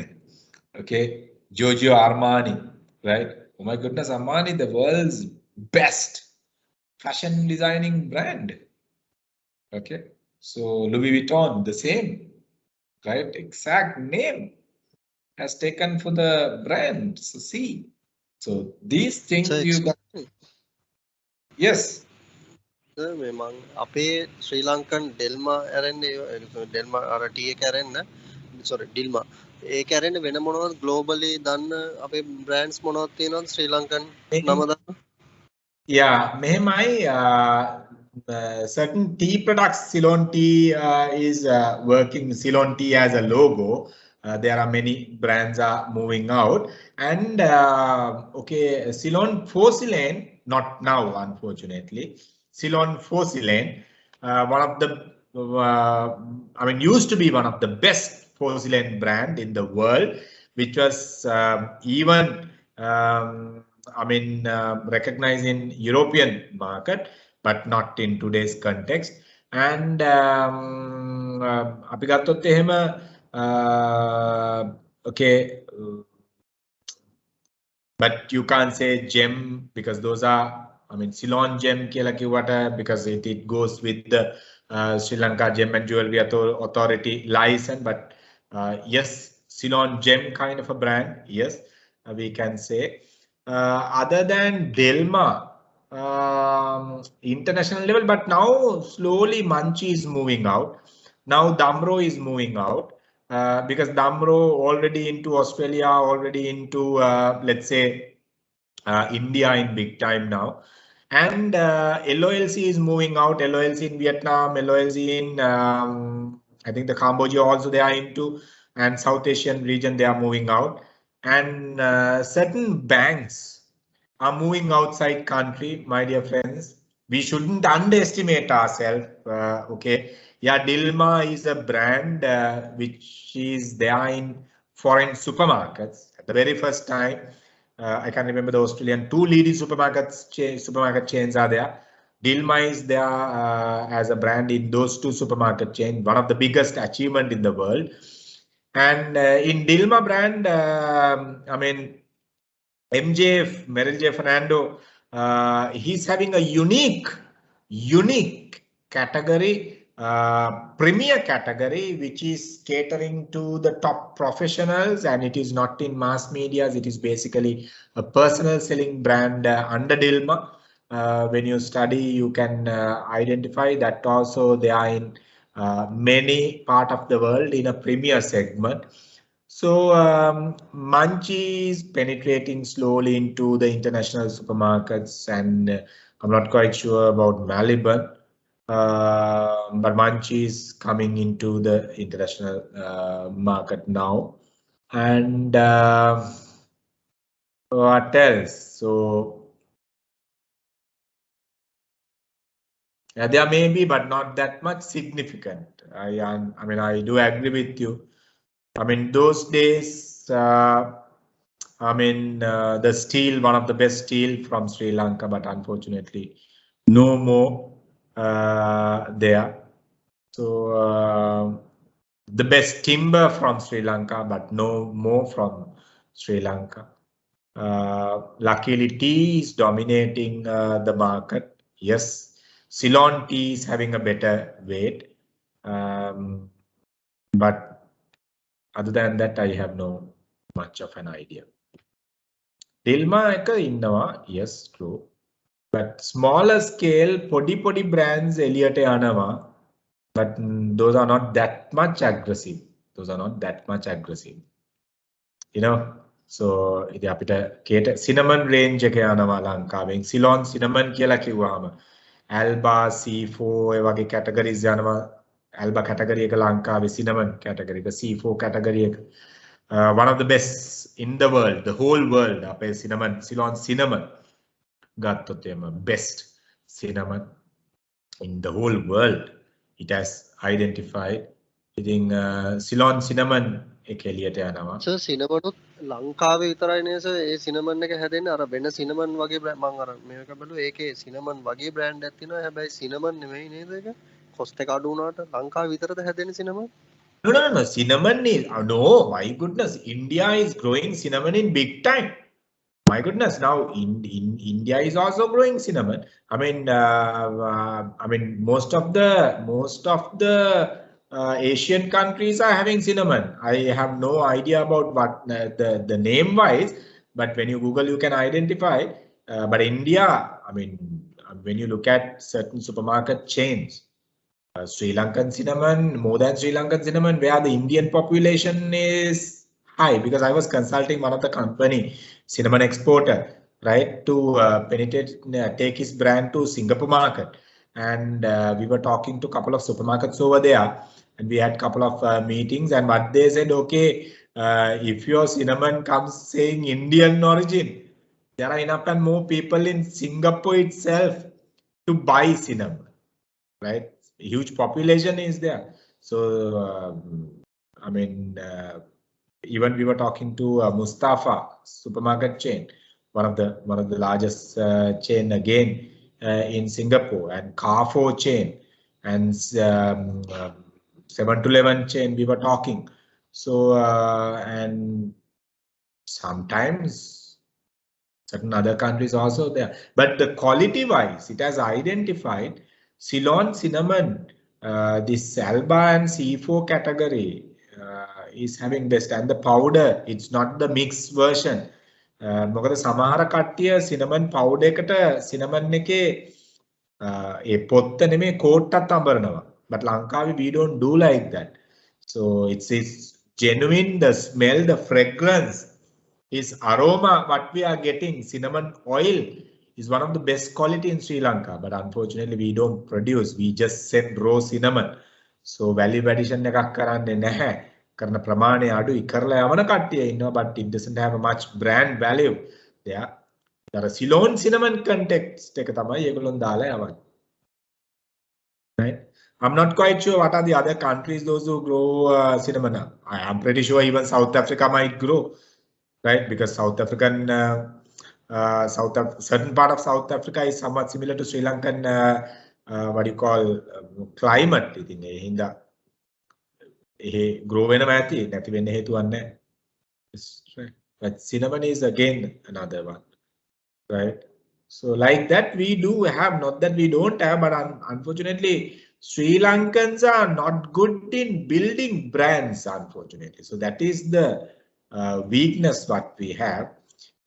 Okay, Giorgio Armani, right? Oh my goodness, Armani, the world's best fashion designing brand. Okay, so Louis Vuitton, the same, right? Exact name has taken for the brand. So see, so these things So you got. Yes. මේ මං අපේ ශ්‍රී Lankan ඩෙල්මා ඇරෙන්නේ ඩෙල්මා අර T එක ඇරෙන්න sorry ඩිල්මා ඒක ඇරෙන්න වෙන මොනවද ග්ලෝබලි දන්න අපේ බ්‍රෑන්ඩ්ස් මොනවද තියෙනවද ශ්‍රී ලංකන් නම දන්න? Yeah, මෙහෙමයි certain tea products, Ceylon tea is working Ceylon tea as a logo. There are many brands are moving out, and okay, Ceylon 4-Silane, not now unfortunately. Ceylon 4-Silane, one of the I mean, used to be one of the best porcelain brand in the world, which was even, I mean, recognized in European market, but not in today's context. And අපි ගත්තොත් එහෙම okay, but you can't say gem because those are, I mean, Ceylon gem කියලා කිව්වට because it goes with the Sri Lanka Gem and Jewelry Authority license. But yes, Ceylon gem kind of a brand, yes, we can say. Other than Delma, international level, but now slowly Munchie is moving out. Now Damro is moving out. Because Damro already into Australia, already into let's say India in big time now, and LOLC is moving out. LOLC in Vietnam, LOLC in I think the Cambodia also they are into, and South Asian region they are moving out, and certain banks are moving outside country. My dear friends, we shouldn't underestimate ourselves. Okay. Yeah, Dilmah is a brand which is there in foreign supermarkets. At the very first time, I can remember the Australian two leading supermarket chains are there. Dilmah is there as a brand in those two supermarket chains, one of the biggest achievement in the world. And in Dilmah brand, I mean, MJF, Merrill J. Fernando, he's having a unique category, premier category, which is catering to the top professionals, and it is not in mass media. It is basically a personal selling brand under Dilmah. When you study, you can identify that also they are in many part of the world in a premier segment. So Munchie is penetrating slowly into the international supermarkets, and I'm not quite sure about Melbourne. But Munchie is coming into the international market now. And what else? So there may be, but not that much significant. I mean, I do agree with you. I mean, those days, I mean, the steel, one of the best steel from Sri Lanka, but unfortunately, no more there. So the best timber from Sri Lanka, but no more from Sri Lanka. Luckily, tea is dominating the market. Yes, Ceylon tea is having a better weight, but other than that, I have no much of an idea. Dilmah එක ඉන්නවා, yes, true. But smaller scale, podi brands එලියට යනවා, but those are not that much aggressive. Those are not that much aggressive. You know, so ඉතින් අපිට cinnamon range එක යනවා ලංකාවෙන්. Ceylon cinnamon කියලා කිව්වහම Alba, C4 ඒ වගේ categories යනවා. Alba category එක ලංකාවේ cinnamon category එක C4 category එක one of the best in the world, the whole world. අපේ cinnamon, Ceylon cinnamon ගත්තොත් එම best cinnamon in the whole world. It has identified. ඉතින් Ceylon cinnamon එක එළියට යනවා. සර් සිනමන් උත් ලංකාවේ විතරයි නේද සර් ඒ සිනමන් එක හැදෙන්නේ අර වෙන සිනමන් වගේ මම අර මේක බැලුවා ඒකේ සිනමන් වගේ බ්‍රෑන්ඩ් එකක් තියෙනවා හැබැයි සිනමන් නෙමෙයි නේද ඒක කොස්ට් එක අඩු වුණාට ලංකාවේ විතරද හැදෙන්නේ cinnamon No. Cinnamon is, no, my goodness, India is growing cinnamon in big time. My goodness, now in India is also growing cinnamon. I mean, most of the Asian countries are having cinnamon. I have no idea about what the name wise, but when you Google, you can identify. But India, I mean, when you look at certain supermarket chains, Sri Lankan cinnamon, more than Sri Lankan cinnamon, where the Indian population is high, because I was consulting one of the company, cinnamon exporter, right, to penetrate, take his brand to Singapore market. And we were talking to a couple of supermarkets over there, and we had a couple of meetings, and what they said, okay, if your cinnamon comes saying Indian origin, there are enough and more people in Singapore itself to buy cinnamon, right? huge population is there. So I mean, even we were talking to Mustafa supermarket chain, one of the largest chain again in Singapore, and Carrefour chain, and 7-Eleven chain. We were talking. So and sometimes certain other countries also there, but the quality wise, it has identified Ceylon cinnamon, this Alba and C4 category is having best, and the powder, it's not the mixed version. මොකද සමහර කට්ටිය cinnamon powder එකට cinnamon එකේ ඒ පොත්ත නෙමෙයි කෝට්ටත් අඹරනවා, but ලංකාවේ we don't do like that. So it's genuine, the smell, the fragrance, is aroma what we are getting. Cinnamon oil is one of the best quality in Sri Lanka, but unfortunately we don't produce, we just send raw cinnamon. So value addition එකක් කරන්නේ නැහැ, කරන ප්‍රමාණය අඩුයි, කරලා යවන කට්ටිය ඉන්නවා, but it doesn't have a much brand value there. අර Ceylon cinnamon context එක තමයි ඒගොල්ලෝ දාලා යවන්නේ. Right? I'm not quite sure what are the other countries those who grow cinnamon. I am pretty sure even South Africa might grow, right? Because South African certain part of South Africa is somewhat similar to Sri Lankan what do you call climate. I think hinda grow වෙනවා ඇති, නැති වෙන්න හේතුවක් නැහැ. Right? But cinnamon is again another one, right? So like that we do have, not that we don't have, but unfortunately Sri Lankans are not good in building brands, unfortunately. So that is the weakness what we have.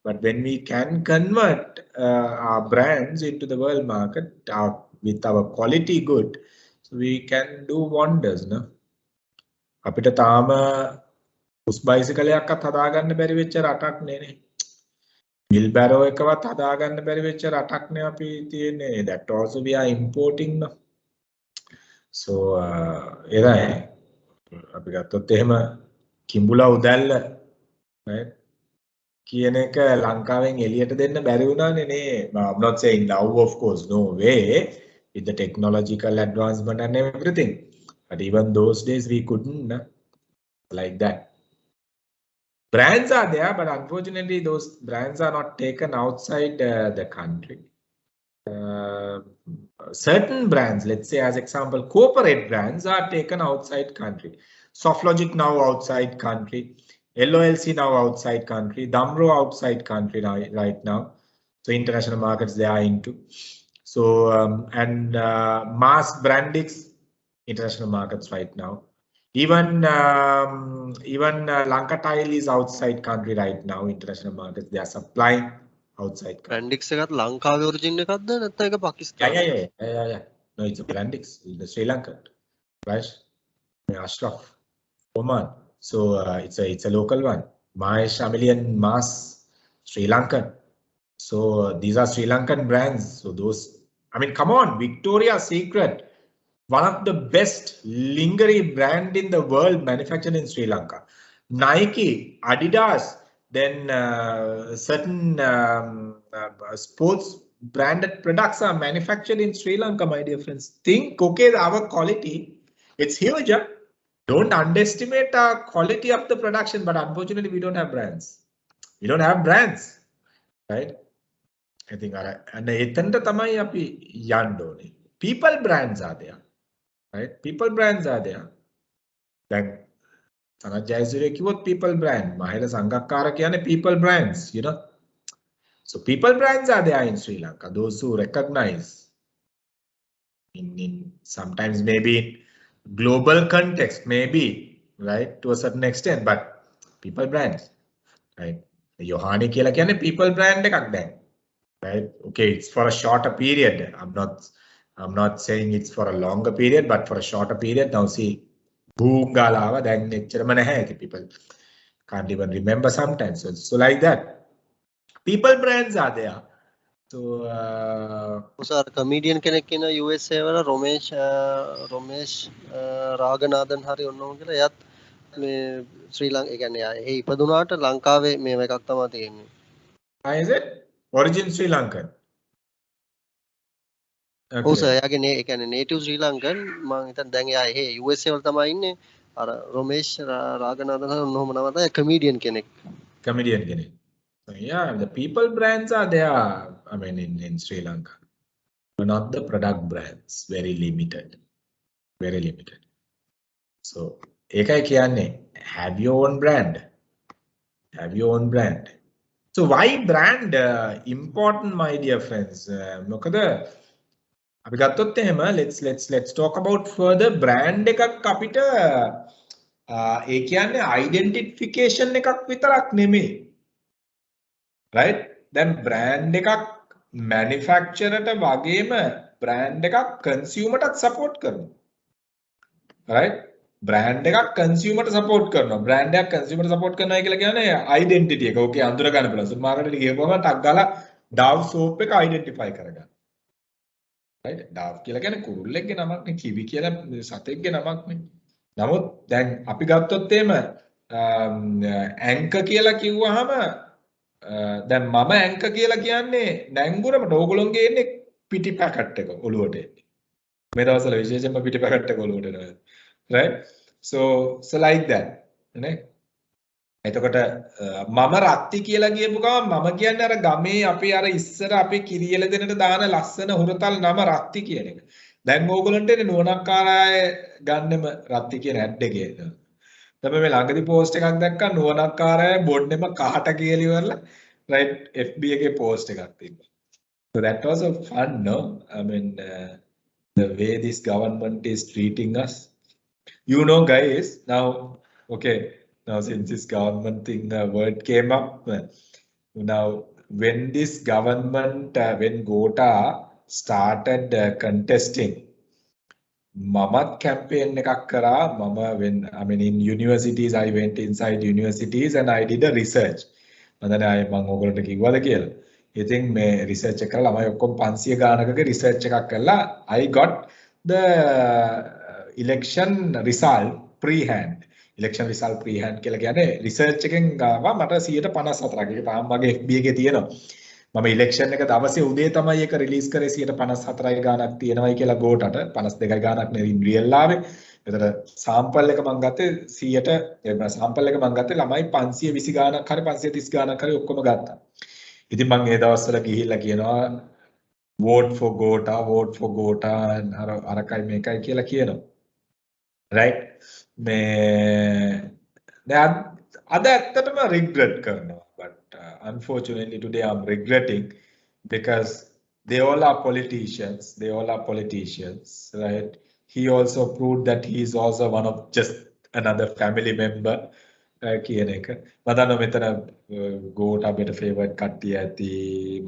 But when we can convert our brands into the world market with our quality good, so we can do wonders, no? අපිට තාම පුස් බයිසිකලයක්වත් හදාගන්න බැරි වෙච්ච රටක් නේ. මිල් බැරෝ එකවත් හදාගන්න බැරි වෙච්ච රටක් නේ අපි තියෙන්නේ. That also we are importing, no? So එරයි අපි ගත්තොත් එහෙම කිඹුලා උදැල්ල, right? කියන එක ලංකාවෙන් එළියට දෙන්න බැරි වුණානේ නේ. I'm not saying now, of course, no way, with the technological advancement and everything, but even those days we couldn't like that. Brands are there, but unfortunately those brands are not taken outside the country. Certain brands, let's say as example, corporate brands are taken outside country. Softlogic now outside country, LOLC now outside country, Damro outside country right now. So international markets they are into. So and Mars Brandix, international markets right now. Even Lanka Tile is outside country right now, international markets. They are supplying outside country. Brandix එකත් ලංකාවේ origin එකක්ද නැත්නම් ඒක Pakistan? Yeah. No, it's a Brandix, the Sri Lankan, right? Ashraf, Oman. So it's a local one. Mahesh Amilian Mas, Sri Lankan. So these are Sri Lankan brands. So those, I mean, come on, Victoria's Secret, one of the best lingerie brand in the world, manufactured in Sri Lanka. Nike, Adidas, then certain sports branded products are manufactured in Sri Lanka, my dear friends. Think, okay, our quality, it's huge. Don't underestimate our quality of the production, but unfortunately we don't have brands. We don't have brands, right? I think, and etanta tamai api yandone. People brands are there, right? People brands are there. Then Sanat Jayasuriya kiwot people brand, Mahela Sangakkara kiyane people brands, you know. So people brands are there in Sri Lanka. Those who recognize in sometimes maybe global context, maybe, right, to a certain extent, but people brands, right? Yohani කියලා කියන්නේ people brand එකක් දැන්, right? Okay, it's for a shorter period. I'm not saying it's for a longer period, but for a shorter period. Now see, boom galawa දැන් එච්චරම නැහැ. People can't even remember sometimes. So like that, people brands are there. So sir comedian කෙනෙක් ඉන්න USA වල රොමේෂ් රාගනාදන් හරි ඔන්නෝම කියලා එයාත් මේ ශ්‍රී ලංකාවේ ඒ කියන්නේ ඒ ඉපදුනාට ලංකාවේ මේව එකක් තමයි තියෙන්නේ. Is it origin Sri Lankan? ඔව් සර් එයාගේ ඒ කියන්නේ native ශ්‍රී ලංකන් මම හිතන්නේ දැන් එයා එහෙ USA වල තමයි ඉන්නේ අර රොමේෂ් රාගනාഥන් ඔන්නෝම නම තමයි කමීඩියන් කෙනෙක් Comedian කෙනෙක්. So yeah, the people brands are there. I mean, in Sri Lanka, but not the product brands. Very limited. Very limited. So, ඒකයි කියන්නේ have your own brand. Have your own brand. So why brand important, my dear friends? මොකද අපි ගත්තොත් එහෙම let's talk about further brand එකක් අපිට ඒ කියන්නේ identification එකක් විතරක් නෙමෙයි. right? දැන් brand එකක් manufacturerට වගේම brand එකක් consumerටත් support කරනවා. right? brand එකක් consumer ට support කරනවා. brand එකක් consumer ට support කරනවා කියලා කියන්නේ identity එක. ඕකේ අඳුර ගන්න පුළුවන්. සුපර් මාකට් එකට ගියපුවම ටක් ගාලා Dove soap එක identify කරගන්න. right? Dove කියලා කියන්නේ කුරුල්ලෙක්ගේ නමක් නේ. කිවි කියලා සතෙක්ගේ නමක් නේ. නමුත් දැන් අපි ගත්තොත් එහෙම anchor කියලා කිව්වහම දැන් මම anchor කියලා කියන්නේ නැංගුරමට ඕගොල්ලෝගේ එන්නේ පිටි පැකට් එක ඔලුවට එන්නේ. මේ දවස්වල විශේෂයෙන්ම පිටි පැකට් එක ඔලුවට එනවා. right? So like that. නේ? එතකොට මම රත්ති කියලා කියපු ගමන් මම කියන්නේ අර ගමේ අපි අර ඉස්සර අපි කිරියල දෙනට දාන ලස්සන හුරතල් නම රත්ති කියන එක. දැන් ඕගොල්ලන්ට එන්නේ නුවණක්කාරය ගන්නෙම රත්ති කියන ඇඩ් එකේ. තමයි මේ ළඟදී පෝස්ට් එකක් දැක්කා නුවණක්කාරය බොන්නෙම කහට කියලා ඉවරලා right FB එකේ පෝස්ට් එකක් තිබ්බා. So that was a fun, no? I mean the way this government is treating us. You know, guys, now, okay, now since this government thing word came up, now when this government, when Gota started contesting, Mamat campaign එකක් කරා මම when I mean in universities I went inside universities and I did a research. මම ඕගොල්ලන්ට කිව්වද කියලා. ඉතින් මේ research එක කරලා ළමයි ඔක්කොම 500 ගානකගේ research එකක් කරලා I got the election result pre-hand. election result pre-hand කියලා කියන්නේ research එකෙන් ගාවා මට 154ක්. ඒක තාම මගේ FB එකේ තියෙනවා. මම election එක දවසේ උදේ තමයි ඒක release කරේ 154යි ගානක් තියෙනවයි කියලා ගෝටට 52යි ගානක් නේ real ආවේ. එතන sample එක මම ගත්තේ 100ට sample එක මම ගත්තේ ළමයි 520 ගානක් හරි 530 ගානක් හරි ඔක්කොම ගත්තා. ඉතින් මම ඒ දවස්වල ගිහිල්ලා කියනවා vote for Gota අරකයි මේකයි කියලා කියනවා. right? මේ දැන් අද ඇත්තටම regret කරනවා. but unfortunately today I'm regretting because they all are politicians. Right? He also proved that he is also one of just another family member. කියන එක මම දන්නවා මෙතන ගෝට අපිට ෆේවර්ට් කට්ටිය ඇති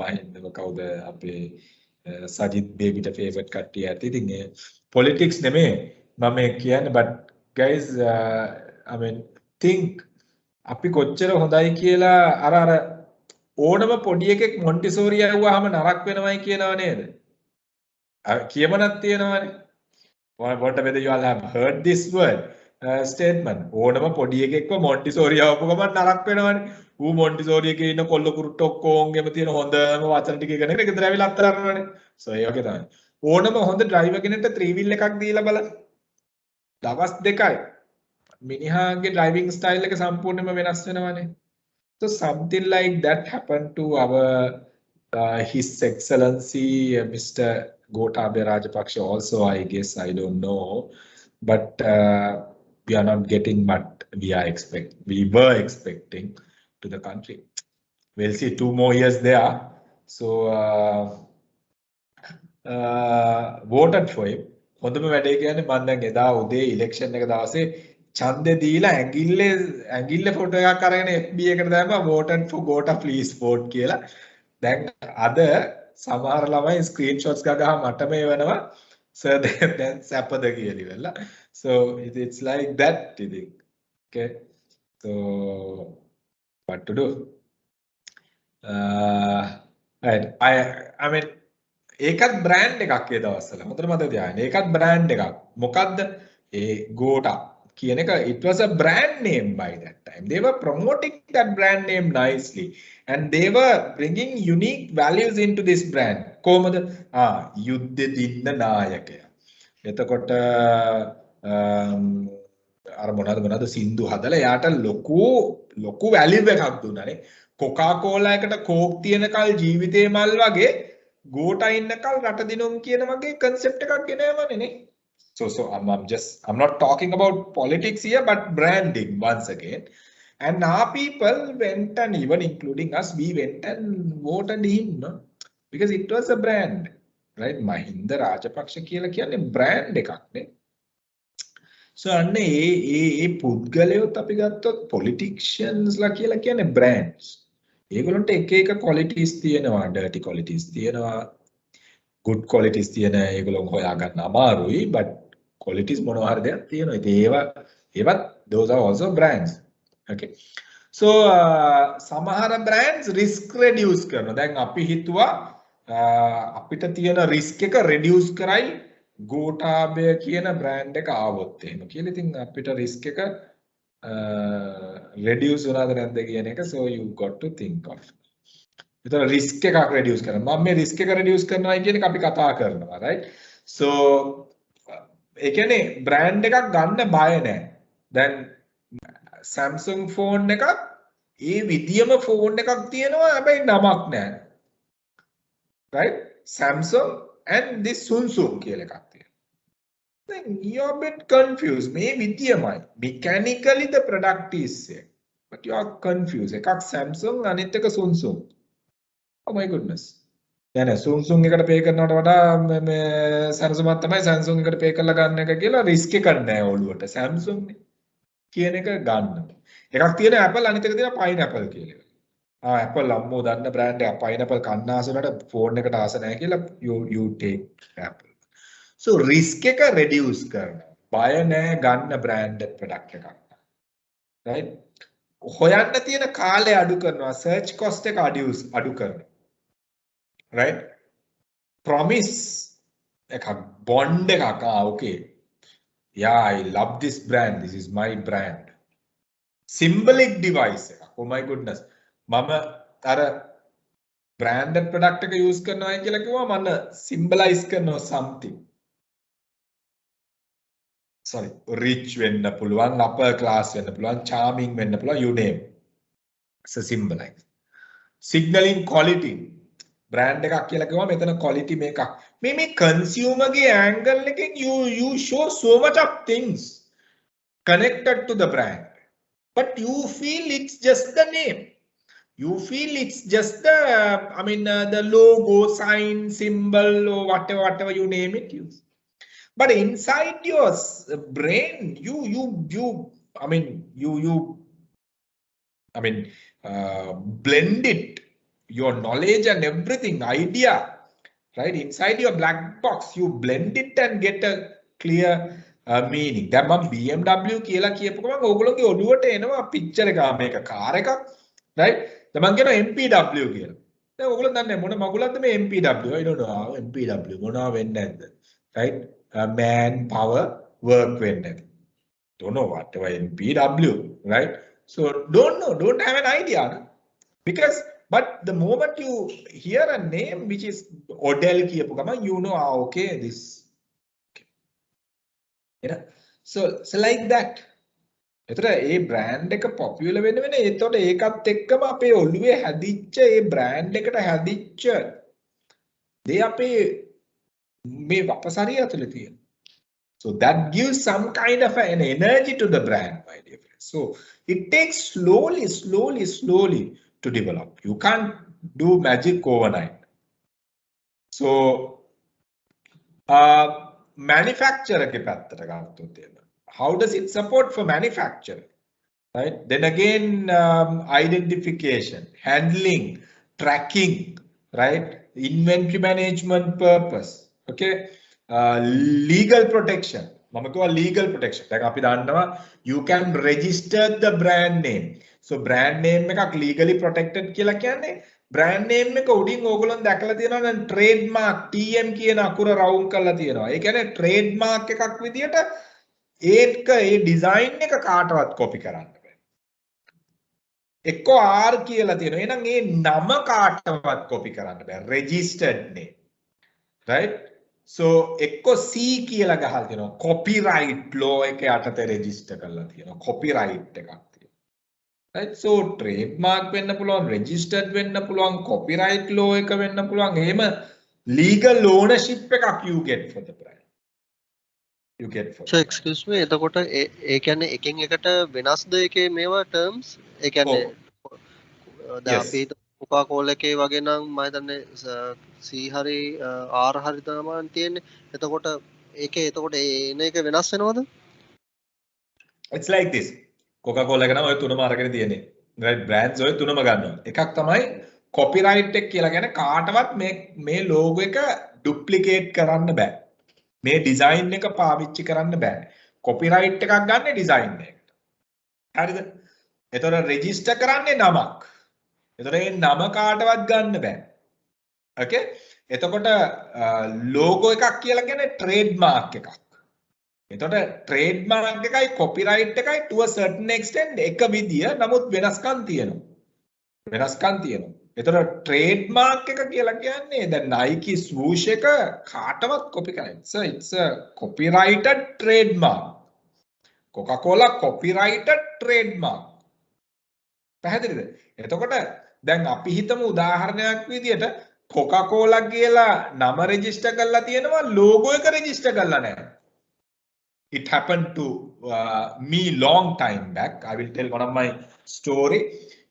මහින්දව කවුද අපේ සජිත් බේබිට ෆේවර්ට් කට්ටිය ඇති ඉතින් ඒ පොලිටික්ස් නෙමෙයි මම කියන්නේ but guys I mean think අපි කොච්චර හොඳයි කියලා අර ඕනම පොඩි එකෙක් මොන්ටිසෝරි යවුවාම නරක වෙනවයි කියනව නේද කියමනක් තියෙනවනේ what whether you all have heard this word statement ඕනම පොඩි එකෙක්ව මොන්ටිසෝරි යවපු ගමන් නරක වෙනවනේ ඌ මොන්ටිසෝරි එකේ ඉන්න කොල්ල කුරුට්ට ඔක්කොංගෙම තියෙන හොඳම වචන ටික ඉගෙන ගෙන ගෙදර ඇවිල්ලා අත්තරනවනේ so ඒ වගේ තමයි ඕනම හොඳ ඩ්‍රයිවර් කෙනෙක්ට 3 wheel එකක් දීලා බලන්න දවස් දෙකයි මිනිහාගේ driving style එක සම්පූර්ණයෙන්ම වෙනස් වෙනවනේ so something like that happened to our his excellency Mr. Gotabaya Rajapaksa also I guess I don't know but we are not getting what we were expecting to the country. We'll see 2 more years there. So voted for him. හොඳම වැඩේ කියන්නේ මම දැන් එදා උදේ election එක දවසේ ඡන්දේ දීලා ඇඟිල්ල ෆොටෝ එකක් අරගෙන FB එකට දැම්මා voted for Gota please vote කියලා. දැන් අද සමහර ළමයි ස්ක්‍රීන්ෂොට්ස් ගගහ මට මේ වෙනවා so then සැපද කියලා ඉවරලා. So it's like that I think. Okay. So what to do? Right. I mean ඒකත් බ්‍රෑන්ඩ් එකක් ඒ දවස්වල. හොඳට මතක තියාගන්න. ඒකත් බ්‍රෑන්ඩ් එකක්. මොකද්ද? ඒ Gota කියන එක it was a brand name by that time. They were promoting that brand name nicely and they were bringing unique values into this brand. කොහොමද? යුද්ධෙ දින්න නායකයා. එතකොට අර මොනවද සින්දු හදලා යාට ලොකු වැලියු එකක් දුන්නානේ. කොකාකෝලා එකට කෝක් තියෙන කල් ජීවිතේ මල් වගේ ගෝටා ඉන්න කල් රට දිනුම් කියන වගේ concept එකක් ගෙනයවනේ නේ. So I'm not talking about politics here, but branding once again. And our people went and even including us, we went and voted him, no? Because it was a brand, right? Mahinda Rajapaksa කියලා කියන්නේ brand එකක් නේ. So අන්න ඒ පුද්ගලයොත් අපි ගත්තොත් politicians ලා කියලා කියන්නේ brands. ඒගොල්ලන්ට එක එක qualities තියෙනවා, dirty qualities තියෙනවා, good qualities තියෙන ඒගොල්ලෝ හොයා ගන්න අමාරුයි, but qualities මොනවා හරි දෙයක් තියෙනවා. ඉතින් ඒවත් those are also brands. Okay. So සමහර brands risk reduce කරනවා. දැන් අපි හිතුවා අපිට තියෙන risk එක reduce කරයි ගෝඨාභය කියන brand එක ආවොත් එහෙම කියලා. ඉතින් අපිට risk එක reduce වුණාද නැද්ද කියන එක so you got to think of. ඒතර risk එකක් reduce කරනවා. මම මේ risk එක reduce කරනවා කියන එක අපි කතා කරනවා, right? So ඒ කියන්නේ brand එකක් ගන්න බය නැහැ. දැන් Samsung phone එකක් ඒ විදියම phone එකක් තියෙනවා හැබැයි නමක් නැහැ. Right? Samsung and this Samsung කියලා එකක් තියෙනවා. Then you're a bit confused. මේ විදියමයි. Mechanically the product is same. But you are confused. එකක් Samsung අනිත් එක Samsung. Oh my goodness. නෑ Samsung එකට pay කරනවට වඩා මේ Samsung තමයි Samsung එකට pay කරලා ගන්න එක කියලා risk එකක් නෑ ඔළුවට. Samsung නේ කියන එක ගන්න. එකක් තියෙන Apple අනිත් එක තියෙන Pineapple කියලා. Apple අම්මෝ දන්න brand එක Pineapple කන්න ආස වලට phone එකට ආස නැහැ කියලා you take Apple. So risk එක reduce කරනවා. බය නැහැ ගන්න branded product එකක්. Right? හොයන්න තියෙන කාලය අඩු කරනවා. search cost එක අඩු කරනවා. Right? Promise එකක් bond එකක් okay. Yeah, I love this brand. This is my brand. Symbolic device එකක්. Oh my goodness. මම අර branded product එක use කරනවා කියලා කිව්වා මම symbolize කරනවා something. Sorry, rich වෙන්න පුළුවන්, upper class වෙන්න පුළුවන්, charming වෙන්න පුළුවන්, you name. So symbolize. Signaling quality. Brand එකක් කියලා කිව්වා මෙතන quality මේකක්. මේ consumer ගේ angle එකෙන් you show so much of things connected to the brand. But you feel it's just the name. You feel it's just the, the logo, sign, symbol, or whatever you name it. Use. But inside your brain, blend it, your knowledge and everything, idea, right? Inside your black box, you blend it and get a clear meaning. දැන් මම BMW කියලා කියපු ගමන් ඕගොල්ලෝගේ ඔළුවට එනවා picture එක මේක car එකක්, right? දැන් මම කියනවා MPW කියලා. දැන් ඕගොල්ලෝ දන්නේ මොන මගුලක්ද මේ MPW? I don't know MPW මොනවා වෙන්නේ නැද්ද? Right? Man power work වෙන්නේ නැද්ද? Don't know whatever MPW, right? So don't have an idea, no? Because but the moment you hear a name which is Odell කියපු ගමන් you know okay this. Yeah. So like that. එතකොට ඒ brand එක popular වෙන එතකොට ඒකත් එක්කම අපේ ඔළුවේ හැදිච්ච ඒ brand එකට හැදිච්ච දේ අපේ මේ වපසරිය ඇතුලේ තියෙන. So that gives some kind of an energy to the brand, my dear friends. So it takes slowly to develop. You can't do magic overnight. So manufacturer ke පැත්තට ගත්තොත් එහෙම. How does it support for manufacturing? Right? Then again, identification, handling, tracking, right? Inventory management purpose. Okay. Legal protection. Legal protection. You can register the brand name. So brand name එකක් legally protected කියලා කියන්නේ brand name එක උඩින් ඕගොල්ලෝ දැකලා තියෙනවා නම් trademark TM කියන අකුර රවුම් කරලා තියෙනවා. ඒ කියන්නේ trademark එකක් විදියට ඒක ඒ ඩිසයින් එක කාටවත් කොපි කරන්න බෑ. එක්ක R කියලා තියෙනවා. එහෙනම් ඒ නම කාටවත් කොපි කරන්න බෑ. registered name. right? so එක්ක C කියලා ගහලා තියෙනවා. copyright law එක යටතේ register කරලා තියෙනවා. copyright එකක් තියෙනවා. right? so trademark වෙන්න පුළුවන්, registered වෙන්න පුළුවන්, copyright law එක වෙන්න පුළුවන්. එහෙම legal ownership එකක් you get for the brand. you get for the So brand. excuse me එතකොට ඒ කියන්නේ එකින් එකට වෙනස්ද එකේ මේවා terms ඒ කියන්නේ දැන් Yes. අපි කොකා කෝලා එකේ වගේ නම් මම හිතන්නේ C හරි R හරි තමයි තියෙන්නේ එතකොට ඒකේ එතකොට එන එක වෙනස් වෙනවද It's like this. Coca-Cola එක නම් ඔය තුනම අරගෙන තියෙන්නේ. right brands ඔය තුනම ගන්නවා. එකක් තමයි copyright එක කියලා කියන්නේ කාටවත් මේ logo එක duplicate කරන්න බෑ. මේ design එක පාවිච්චි කරන්න බෑ. copyright එකක් ගන්න design එකට. හරිද? එතකොට register කරන්නේ නමක්. එතකොට මේ නම කාටවත් ගන්න බෑ. okay? එතකොට logo එකක් කියලා කියන්නේ trademark එකක්. එතකොට trademark එකයි copyright එකයි to a certain extent එක විදිය නමුත් වෙනස්කම් තියෙනවා. වෙනස්කම් තියෙනවා. එතකොට trademark එක කියලා කියන්නේ දැන් Nike swoosh එක කාටවත් copy කරන්නේ. So it's a copyrighted trademark. Coca-Cola copyrighted trademark. පැහැදිලිද? එතකොට දැන් අපි හිතමු උදාහරණයක් විදියට Coca-Cola කියලා නම register කරලා තියෙනවා logo එක register කරලා නැහැ. It happened to me long time back. I will tell one of my story.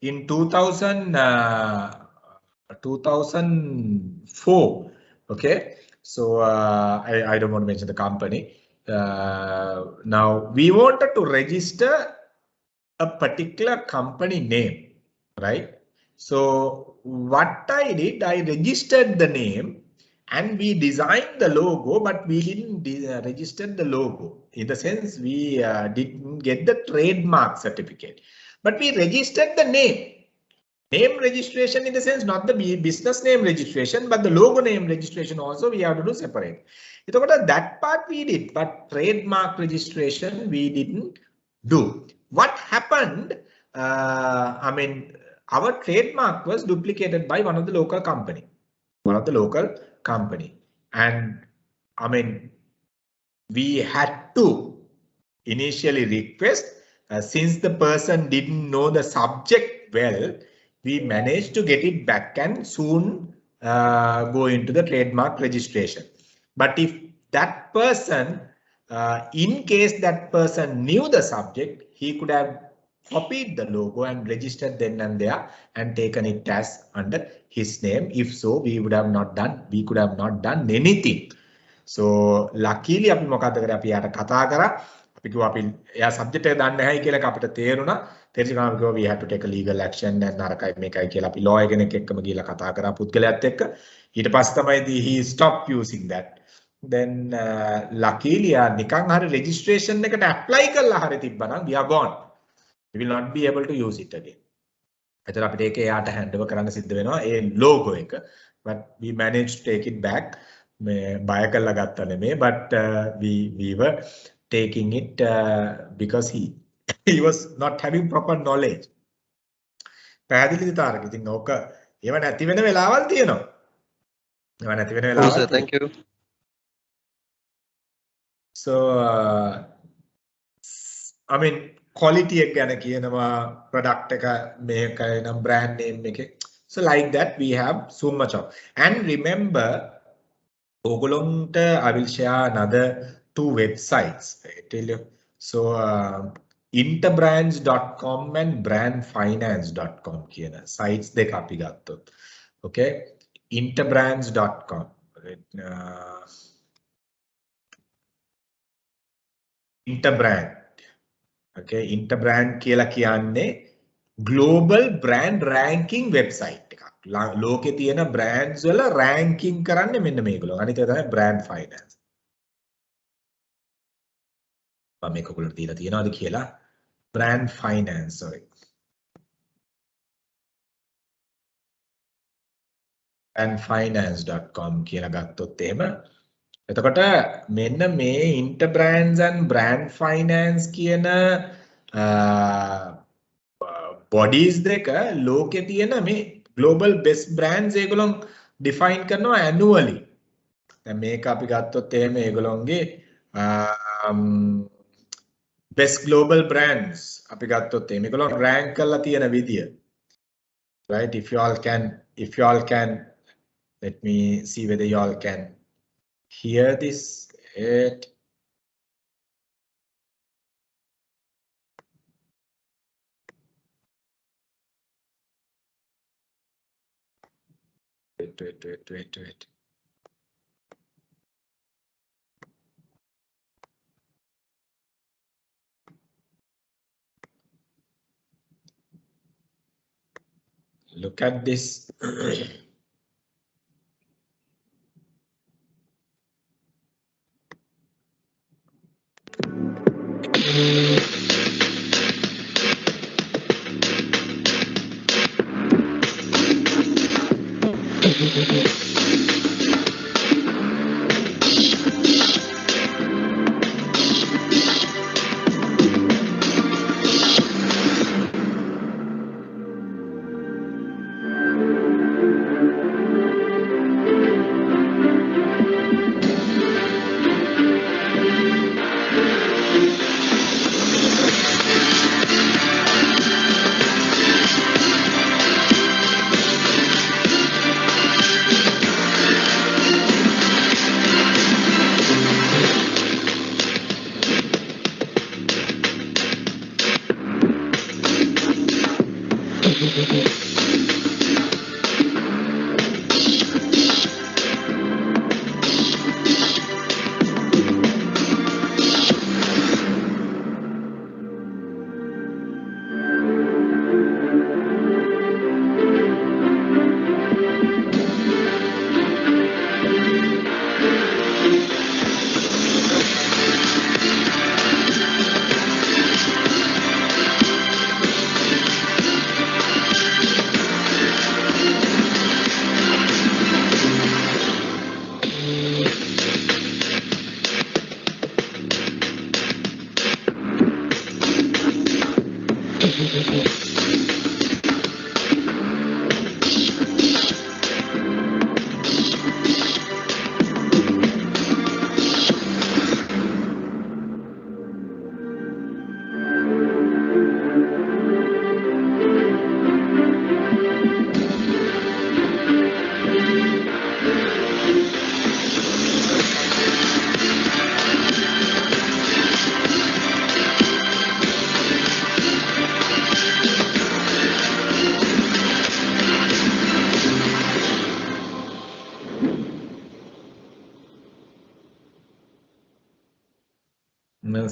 In 2004, okay? So I don't want to mention the company. Now we wanted to register a particular company name, right? So what I did, I registered the name and we designed the logo, but we didn't register the logo. In the sense, we didn't get the trademark certificate, but we registered the name. Name registration in the sense, not the business name registration, but the logo name registration also we have to do separate. That part we did, but trademark registration we didn't do. What happened? I mean, our trademark was duplicated by one of the local company. And I mean, we had to initially request, since the person didn't know the subject well, we managed to get it back and soon go into the trademark registration. But if that person, in case that person knew the subject, he could have copied the logo and registered then and there and taken it as under his name. If so, we could have not done anything. So luckily අපි මොකද කරේ අපි යාට කතා කරා අපි කිව්වා අපි එයා සබ්ජෙක්ට් එක දන්නේ නැහැයි කියලා අපිට තේරුණා තේරිච්ච ගමන් කිව්වා we had to take a legal action and නරකයි මේකයි කියලා අපි lawyer කෙනෙක් එක්කම ගිහලා කතා කරා පුද්ගලයාත් එක්ක ඊට පස්සේ තමයි he stopped using that. Then luckily නිකන් හරි registration එකට apply කරලා හරි තිබ්බනම් we are gone. We will not be able to use it again. එතන අපිට ඒක එයාට hand over කරන්න සිද්ධ වෙනවා ඒ logo එක. But we managed to take it back. මේ බය කරලා ගත්තා නෙමෙයි, but we were taking it because he was not having proper knowledge. පැහැදිලිද තාරක? ඉතින් ඕක ඒව නැති වෙන වෙලාවල් තියෙනවා. ඒව නැති වෙන වෙලාවල්. Thank you. So I mean quality එක ගැන කියනවා product එක මේකයි නම් brand name එකේ. So like that we have so much of. And remember Ogolonta, I will share another 2 websites. I tell you. So interbrands.com and brandfinance.com කියන sites දෙක අපි ගත්තොත්. Okay. interbrands.com. Interbrand. Okay. Interbrand කියලා කියන්නේ global brand ranking website එකක්. ලෝකේ තියෙන brands වල ranking කරන්නේ මෙන්න මේගොල්ලෝ. අනිත් එක තමයි brand finance. මම මේක ඔයගොල්ලන්ට දීලා තියෙනවද කියලා. brand finance, sorry. brandfinance.com කියලා ගත්තොත් එහෙම එතකොට මෙන්න මේ Interbrands and Brand Finance කියන bodies දෙක ලෝකේ තියෙන මේ global best brands ඒගොල්ලෝ define කරනවා annually. දැන් මේක අපි ගත්තොත් එහෙම ඒගොල්ලෝගේ best global brands අපි ගත්තොත් එහෙම ඒගොල්ලෝ rank කරලා තියෙන විදිය. Right, if you all can let me see whether you all can hear this. Wait, wait. Look at this.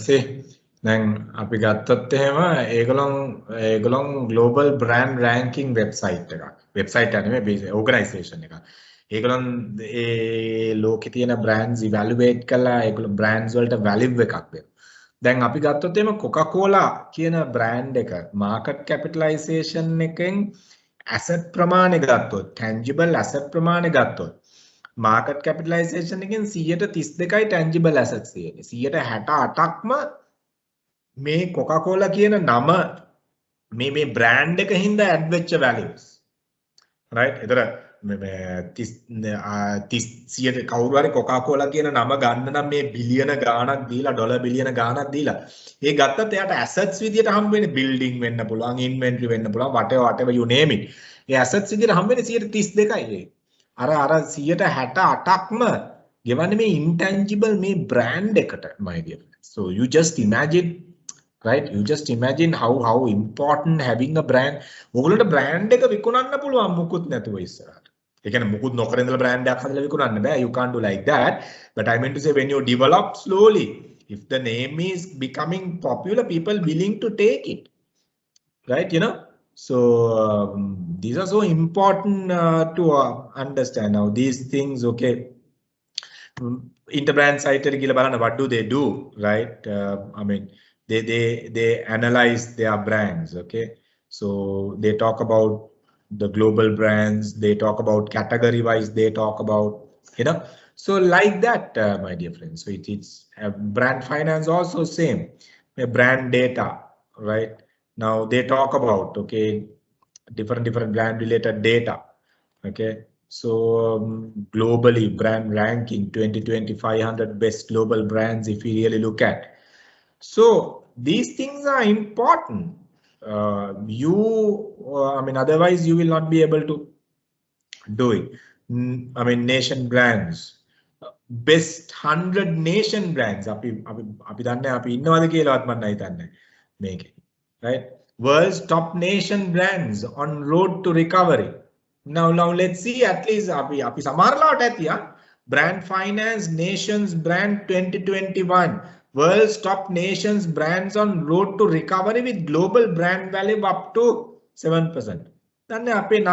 See, දැන් අපි ගත්තොත් එහෙම ඒගොල්ලොන් global brand ranking website එකක්. website එක නෙමෙයි organization එකක්. ඒගොල්ලොන් ඒ ලෝකේ තියෙන brands evaluate කරලා ඒගොල්ලෝ brands වලට value එකක් දෙනවා. දැන් අපි ගත්තොත් එහෙම Coca-Cola කියන brand එක market capitalization එකෙන් asset ප්‍රමාණය ගත්තොත් tangible asset ප්‍රමාණය ගත්තොත් market capitalization එකෙන් 132යි tangible assets තියෙන්නේ. 168ක්ම මේ Coca-Cola කියන නම මේ brand එක හින්දා add වෙච්ච values. Right? ඒතර මේ 30 කවුරු හරි Coca-Cola කියන නම ගන්න නම් මේ බිලියන ගාණක් දීලා ඩොලර් බිලියන ගාණක් දීලා ඒ ගත්තත් එයාට assets විදියට හම්බ වෙන්නේ building වෙන්න පුළුවන්, inventory වෙන්න පුළුවන්, whatever you name it. A assets විදියට හම්බ වෙන්නේ 132යි. අර 168ක්ම ගෙවන්නේ මේ intangible මේ brand එකට, my dear friends. So you just imagine, right? You just imagine how important having a brand. ඔයගොල්ලන්ට brand එක විකුණන්න පුළුවන් මුකුත් නැතුව ඉස්සරහට. ඒ කියන්නේ මුකුත් නොකර ඉඳලා brand එකක් හදලා විකුණන්න බෑ. You can't do like that. But I meant to say when you develop slowly, if the name is becoming popular, people willing to take it, right? You know. So these are so important to understand. Now these things, okay. Interbrand site ekku balana, what do they do, right? I mean, they analyze their brands, okay. So they talk about the global brands, they talk about category wise, they talk about, you know. So like that, my dear friends. So it's brand finance also same. Brand data, right? Now they talk about, okay, different brand related data. Okay, so globally brand ranking 2020 500 best global brands if we really look at. So these things are important. I mean, otherwise you will not be able to do it. I mean, nation brands, best 100 nation brands. අපි දන්නේ අපි ඉන්නවද කියලාවත් මම හිතන්නේ මේකේ. Right? World's top nation brands on road to recovery. Now let's see at least අපි සමහරලාට ඇතියා brand finance nations brand 2021 world's top nations brands on road to recovery with global brand value up to 7%. දන්නේ අපේ